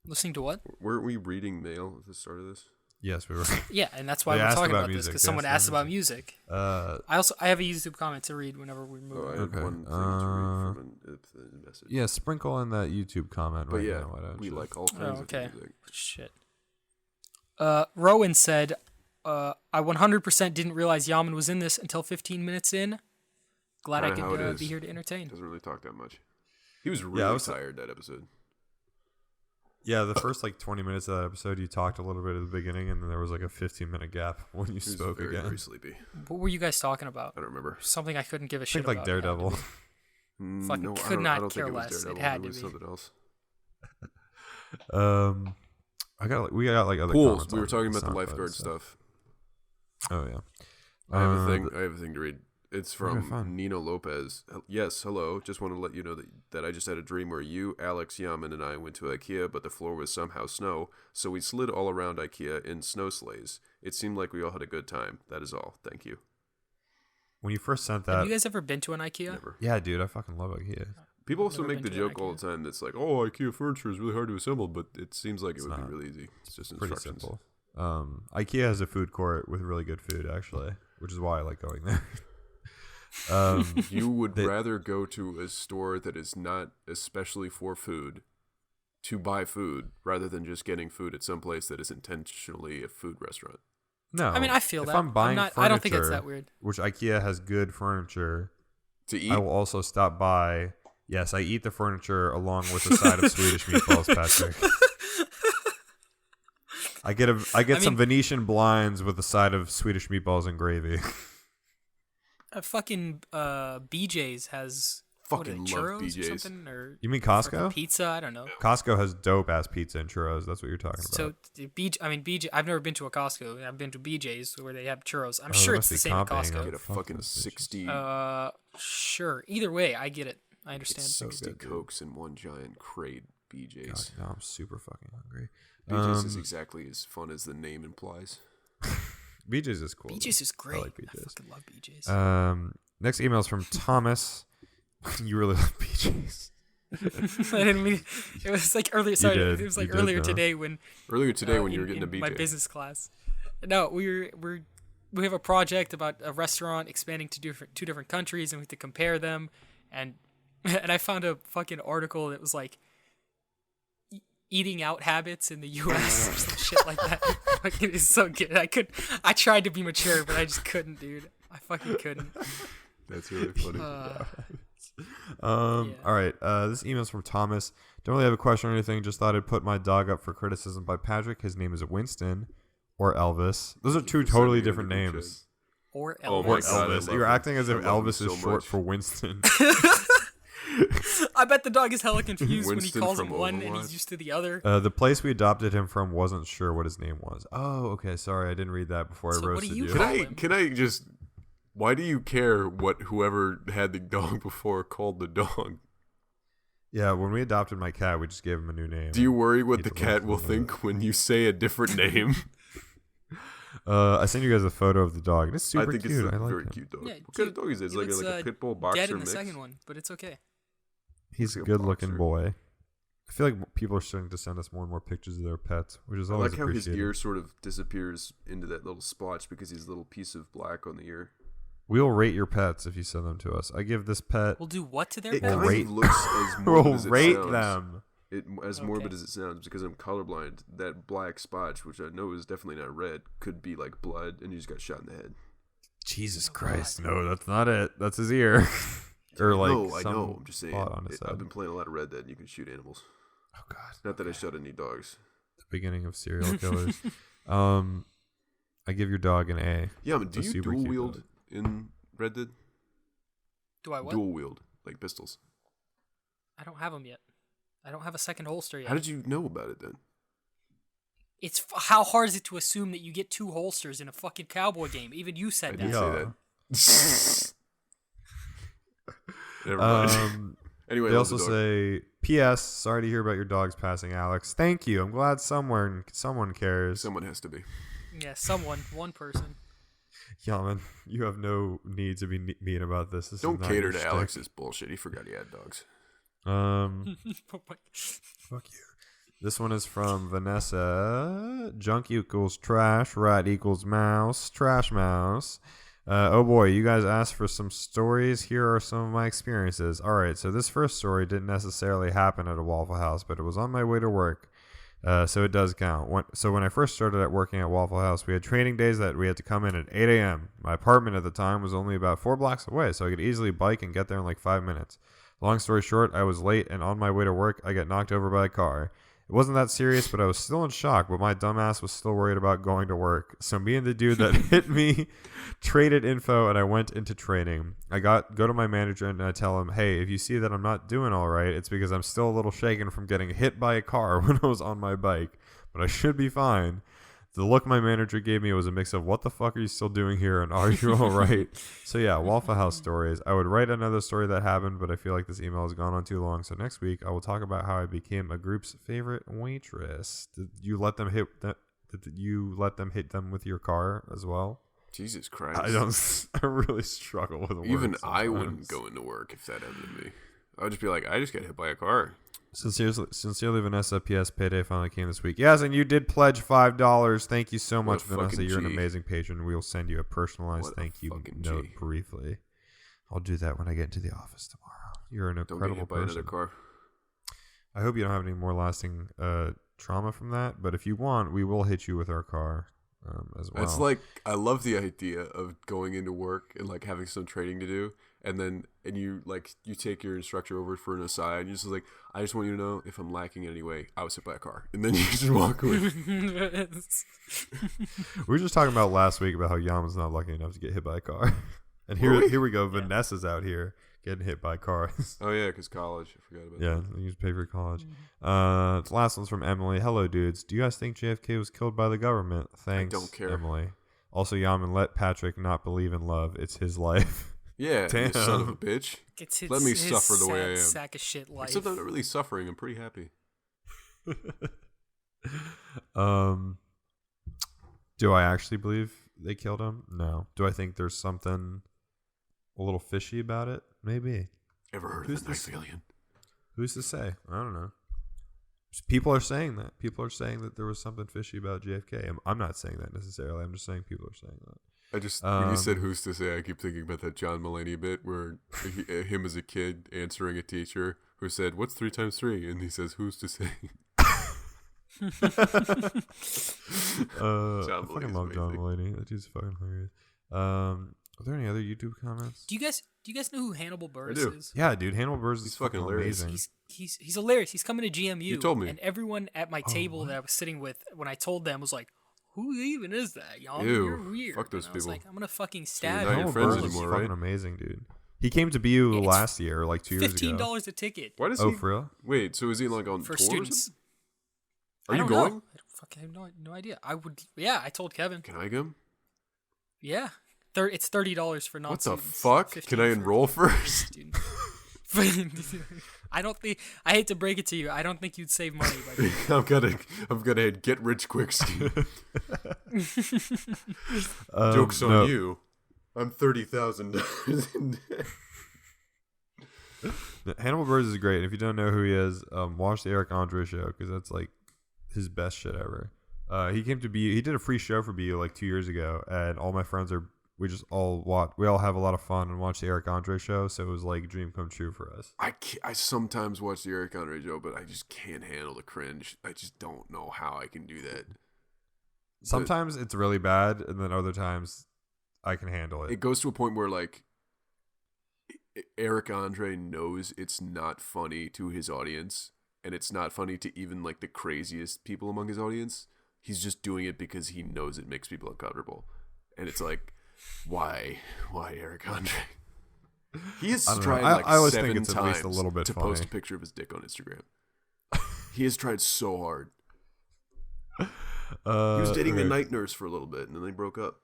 C: Listening to what?
B: Weren't we reading mail at the start of this?
A: Yes, we were.
C: Yeah, and that's why
A: They
C: we're
A: asked
C: talking
A: about
C: about this
A: music.
C: because
A: They
C: someone
A: asked
C: asked
A: about
C: about music.
A: Uh,
C: I have a YouTube comment to read whenever we move.
B: Oh, I
C: on.
B: had
A: Okay,
B: one thing to read from a message.
A: yeah, sprinkle in that YouTube comment
B: But
A: right
B: yeah,
A: now. Why don't
B: we
A: you?
B: like all
C: Oh,
B: kinds of
C: okay.
B: music.
C: Shit. Rowan said, "I 100% didn't realize Yaman was in this until 15 minutes in. Glad I
B: Kinda how it
C: could be
B: is.
C: here to entertain."
B: Doesn't really talk that much. He was
A: I
B: really
A: was-
B: tired that episode.
A: Yeah, the first like 20 minutes of that episode, you talked a little bit at the beginning, and then there was like a 15-minute gap when you
B: He was
A: spoke
B: very,
A: again.
B: very sleepy.
C: What were you guys talking about?
B: I don't remember.
C: Something I couldn't give a
A: I
C: shit
A: think like
C: about.
A: Daredevil.
C: Fucking
B: No,
C: could
B: I
C: not
B: don't
C: care
B: think it was
C: less. It
B: Daredevil.
C: had
B: It
C: to
B: was
C: be.
B: something else.
A: We got like other
B: Pools.
A: comments
B: We were
A: on
B: talking
A: the
B: about the
A: SoundCloud
B: lifeguard
A: stuff.
B: stuff.
A: Oh yeah.
B: I have a thing. I have a thing to read. It's
A: Okay,
B: from
A: fine.
B: Nino Lopez. Yes, hello. Just want to let you know that I just had a dream where you, Alex, Yaman, and I went to IKEA, but the floor was somehow snow, so we slid all around IKEA in snow sleighs. It seemed like we all had a good time. That is all. Thank you.
A: When you first sent
C: Have
A: that,
C: you guys ever been to an IKEA?
B: Never.
A: yeah, dude, I fucking love IKEA.
B: People
C: I've
B: also
C: never
B: make the
C: been to an
B: joke all
C: IKEA.
B: the time that's like, oh, IKEA furniture is really hard to assemble, but it seems like it would
A: not.
B: be really easy. It's just
A: Pretty
B: instructions.
A: simple. IKEA has a food court with really good food, actually, which is why I like going there.
B: You would rather go to a store that is not especially for food to buy food rather than just getting food at some place that is intentionally a food restaurant.
A: No,
C: I mean, I feel
A: if
C: that.
A: I'm buying
C: not,
A: furniture,
C: I don't think it's that weird.
A: Which IKEA has good furniture.
B: To eat,
A: I will also stop by. Yes, I eat the furniture along with a side of Swedish meatballs, Patrick. I get some Venetian blinds with a side of Swedish meatballs and gravy.
C: Fucking BJ's has
B: Fucking
C: what,
B: love
C: churros
B: BJ's.
C: or something, or
A: You mean
C: fucking
A: Costco?
C: pizza. I don't know.
A: Costco has dope ass pizza and churros. That's what you're talking about.
C: So BJ. I've never been to a Costco. I've been to BJ's where they have churros. I'm
A: Oh,
C: sure
A: they
C: it's
A: must
C: the
A: be
C: same at
A: copying
C: Costco.
A: them.
B: get a
A: Fuck
B: fucking
A: those bitches.
B: 60,
C: Sure. Either way, I get it. I understand.
A: so
B: 60
A: good, dude.
B: Cokes in one giant crate.
A: God,
B: BJ's.
A: now I'm super fucking hungry.
B: BJ's is exactly as fun as the name implies.
A: BJ's is cool.
C: BJ's is great. I,
A: like BJ's.
C: fucking love BJ's.
A: Next email is from Thomas. You really love BJ's.
C: I didn't mean. It was like earlier. Sorry,
A: did.
C: it was
A: You
C: like
A: did,
C: earlier
A: though.
C: today when
B: Earlier today when you were
C: in
B: getting a BJ.
C: my business class. No, we have a project about a restaurant expanding to two different countries, and we have to compare them. And I found a fucking article that was like eating out habits in the U.S. or some shit like that. Fucking is so good. I tried to be mature, but I just couldn't, dude. I fucking couldn't.
B: That's really funny.
A: All right. This email's from Thomas. Don't really have a question or anything. Just thought I'd put my dog up for criticism by Patrick. His name is Winston or Elvis. Those are two totally different names.
C: Or Elvis.
B: Oh my
A: Or
B: God, I
A: Elvis.
B: love
A: You're
B: him.
A: acting as if
B: I love him
A: Elvis
B: so
A: is short
B: much.
A: for Winston.
C: I bet the dog is hella confused when he
B: Winston
C: calls him
B: from
C: one and
B: Overwatch.
C: he's used to the other.
A: The place we adopted him from wasn't sure what his name was. Oh, okay. Sorry, I didn't read that before
C: So
A: I
C: what do
A: roasted
C: you
A: you.
C: call-
B: Can I just? Why do you care what whoever had the dog before called the dog?
A: Yeah, when we adopted my cat, we just gave him a new name.
B: Do you worry what
A: He
B: the
A: don't
B: cat will
A: know
B: think when you say a different name?
A: I sent you guys a photo of the dog. And it's super
B: I think
A: cute.
B: it's
A: I
B: a
A: like
B: very
A: him.
B: cute dog.
C: Yeah,
B: What kind of dog is it? It's
C: he
B: like
C: looks,
B: a pit bull boxer
C: dead in the
B: mix.
C: second one, but it's okay.
A: He's a
B: like a
A: good-looking
B: boxer.
A: boy. I feel like people are starting to send us more and more pictures of their pets, which is
B: I
A: always
B: like how his
A: appreciated.
B: ear sort of disappears into that little splotch because he's a little piece of black on the ear.
A: We'll rate your pets if you send them to us. I give this pet.
C: We'll do what to their
B: It
C: pets?
A: We'll
B: kind
A: rate-
B: of looks as morbid
A: We'll
B: as it
A: rate
B: sounds.
A: them.
B: As morbid as it sounds, because I'm colorblind, that black spotch, which I know is definitely not red, could be like blood, and you just got shot in the head.
A: Jesus Christ! No, that's not it. That's his ear. Or like
B: no, I
A: some
B: know. I'm just saying.
A: spot on his
B: I've
A: head.
B: been playing a lot of Red Dead, and you can shoot animals.
A: Oh God!
B: Not that I shot any dogs.
A: The beginning of serial killers. I give your dog an A.
B: Yeah, but do
A: It's a
B: you
A: super
B: dual
A: cute
B: wield
A: dog.
B: in Red Dead?
C: Do I what?
B: Dual wield, like pistols.
C: I don't have them yet. I don't have a second holster yet.
B: How did you know about it then?
C: It's how hard is it to assume that you get two holsters in a fucking cowboy game? Even you
B: I
C: said
B: did
C: that.
B: say that. Never mind. Anyway,
A: They
B: I love
A: also
B: the dog.
A: say, "P.S. Sorry to hear about your dog's passing, Alex. Thank you. I'm glad someone cares."
B: Someone has to be.
C: Yeah, one person.
A: Yaman, you have no need to be mean about this. This is
B: Don't
A: not
B: cater
A: your
B: to
A: shtick.
B: Alex's bullshit. He forgot he had dogs.
C: Oh my-
A: Fuck you. This one is from Vanessa. Junk equals trash, rat equals mouse, trash mouse. Oh boy, you guys asked for some stories. Here are some of my experiences. All right, so this first story didn't necessarily happen at a Waffle House, but it was on my way to work. So it does count. When I first started at working at Waffle House, we had training days that we had to come in at 8 a.m. My apartment at the time was only about 4 blocks away, so I could easily bike and get there in like 5 minutes. Long story short, I was late, and on my way to work, I got knocked over by a car. It wasn't that serious, but I was still in shock, but my dumbass was still worried about going to work. So me and the dude that hit me traded info, and I went into training. I go to my manager, and I tell him, hey, if you see that I'm not doing all right, it's because I'm still a little shaken from getting hit by a car when I was on my bike, but I should be fine. The look my manager gave me was a mix of, what the fuck are you still doing here, and are you all right? So yeah, Waffle House stories. I would write another story that happened, but I feel like this email has gone on too long. So next week, I will talk about how I became a group's favorite waitress. Did you let them hit them with your car as well?
B: Jesus Christ.
A: I really struggle with words.
B: Even
A: sometimes.
B: I wouldn't go into work if that happened to me. I would just be like, I just got hit by a car.
A: Sincerely, Vanessa. P.S. Payday finally came this week. Yes, and you did pledge $5. Thank you so much, Vanessa. You're an amazing patron. We will send you a personalized thank you note briefly. I'll do that when I get into the office tomorrow. You're an incredible person. Don't get hit by another car. I hope you don't have any more lasting trauma from that. But if you want, we will hit you with our car as well.
B: It's like, I love the idea of going into work and like having some training to do. And you take your instructor over for an aside, and you're just like, I just want you to know, if I'm lacking in any way, I was hit by a car. And then you just walk away.
A: We were just talking about last week about how Yaman's not lucky enough to get hit by a car. And here we go. Vanessa's out here getting hit by cars.
B: Oh, yeah, because college. I forgot about that.
A: Yeah, you just pay for college. The last one's from Emily. Hello, dudes. Do you guys think JFK was killed by the government? Thanks,
B: I don't care.
A: Emily. Also, Yaman, let Patrick not believe in love. It's his life.
B: Yeah, damn. You son of a bitch. Let me suffer the way I am.
C: Sack of shit life.
B: Except I'm not really suffering. I'm pretty happy.
A: Do I actually believe they killed him? No. Do I think there's something a little fishy about it? Maybe.
B: Ever heard of the knife alien?
A: Who's to say? I don't know. People are saying that. People are saying that there was something fishy about JFK. I'm not saying that necessarily. I'm just saying people are saying that.
B: When you said who's to say, I keep thinking about that John Mulaney bit where him as a kid answering a teacher who said, "What's 3 times 3?" And he says, "Who's to say?"
A: I fucking love John Mulaney. That dude's fucking hilarious. Are there any other YouTube comments?
C: Do you guys know who Hannibal Buress is?
A: Yeah, dude. Hannibal Buress is
B: fucking hilarious.
A: amazing.
C: He's hilarious. He's coming to GMU.
B: You told me.
C: And everyone at my table that I was sitting with, when I told them, was like, who even is that, y'all?
B: Ew,
C: you're weird.
B: fuck those
C: and I was
B: people.
C: like, I'm gonna fucking stab
B: you're not
C: you.
B: your friends
A: Buress
B: anymore,
A: is
B: right?
A: fucking amazing, dude. He came to BU last year, like 2 years ago.
C: $15 a ticket.
B: Why does
A: Oh,
B: he?
A: for real?
B: Wait, so is he like on
C: for
B: tour
C: students?
B: Are you going?
C: I don't fucking have no idea. I would. Yeah, I told Kevin.
B: Can I go?
C: Yeah, it's $30 for non.
B: What the fuck? Can I enroll first?
C: I don't think. I hate to break it to you. I don't think you'd save money by doing that.
B: I've got a get rich quick scheme. Joke's on you. I'm $30,000 in debt.
A: Hannibal Buress is great. If you don't know who he is, watch the Eric Andre show because that's like his best shit ever. He came to BU. He did a free show for BU like 2 years ago, and all my friends are. We all have a lot of fun and watch the Eric Andre show, so it was like a dream come true for us.
B: I sometimes watch the Eric Andre show, but I just can't handle the cringe. I just don't know how I can do that.
A: Sometimes it's really bad, and then other times I can handle it.
B: It goes to a point where like Eric Andre knows it's not funny to his audience, and it's not funny to even like the craziest people among his audience. He's just doing it because he knows it makes people uncomfortable, and it's like. Why Eric Andre? He has tried like
A: I always
B: 7
A: think it's
B: times
A: at least a little bit
B: to
A: funny.
B: post a picture of his dick on Instagram. He has tried so hard. He was dating the night nurse for a little bit, and then they broke up.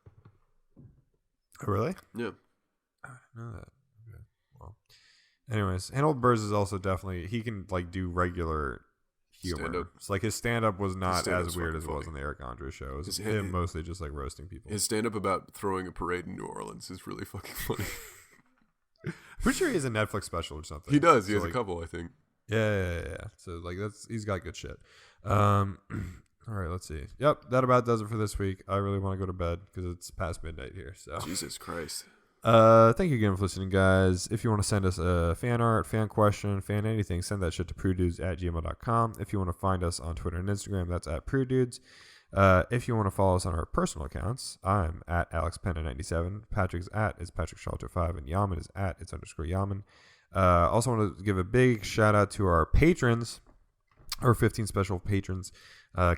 A: Oh, really?
B: Yeah.
A: I didn't know that. Okay. Well, anyways, Hannibal Buress is also definitely he can like do regular humor.
B: Stand-up.
A: It's like his stand-up was not as weird as it
B: funny.
A: was on the Eric Andre show. It was
B: His-
A: him mostly just like roasting people.
B: His stand-up about throwing a parade in New Orleans is really fucking funny.
A: Pretty sure he has a Netflix special or something.
B: He does. He
A: So,
B: has
A: like,
B: a couple, I think.
A: Yeah. So like he's got good shit. All right, let's see. Yep, that about does it for this week. I really want to go to bed because it's past midnight here. So
B: Jesus Christ.
A: thank you again for listening, guys. If you want to send us a fan art, fan question, fan anything, send that shit to prudedudes@gmail.com. If you want to find us on Twitter and Instagram, that's at prudedudes. If you want to follow us on our personal accounts, I'm at AlexPenna97. Patrick's at is PatrickShalter5, and Yaman is at its_Yaman. Also want to give a big shout out to our patrons, our 15 special patrons,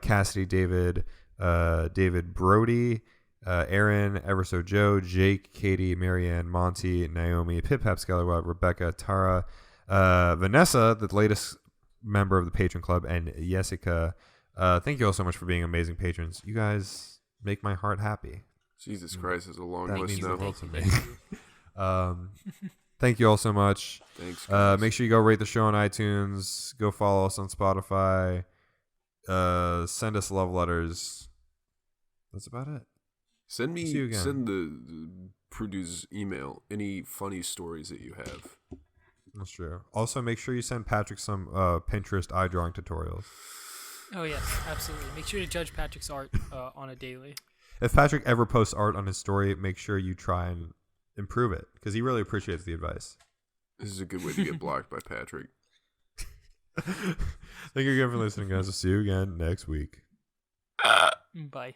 A: Cassidy, David, David Brody, Aaron, Everso Joe, Jake, Katie, Marianne, Monty, Naomi, Pip Pap Scalawag, Rebecca, Tara, Vanessa, the latest member of the patron club, and Jessica. Thank you all so much for being amazing patrons. You guys make my heart happy.
B: Jesus Christ, is a long
A: That
B: list
A: means the
B: now.
A: world to me. Thank you all so much.
B: Thanks, guys.
A: Make sure you go rate the show on iTunes. Go follow us on Spotify. Send us love letters. That's about it.
B: Send
A: See you again.
B: the Prude's email any funny stories that you have.
A: That's true. Also, make sure you send Patrick some Pinterest eye drawing tutorials.
C: Oh yes, absolutely. Make sure to judge Patrick's art on a daily.
A: If Patrick ever posts art on his story, make sure you try and improve it because he really appreciates the advice.
B: This is a good way to get blocked by Patrick.
A: Thank you again for listening, guys. We'll see you again next week.
C: Bye.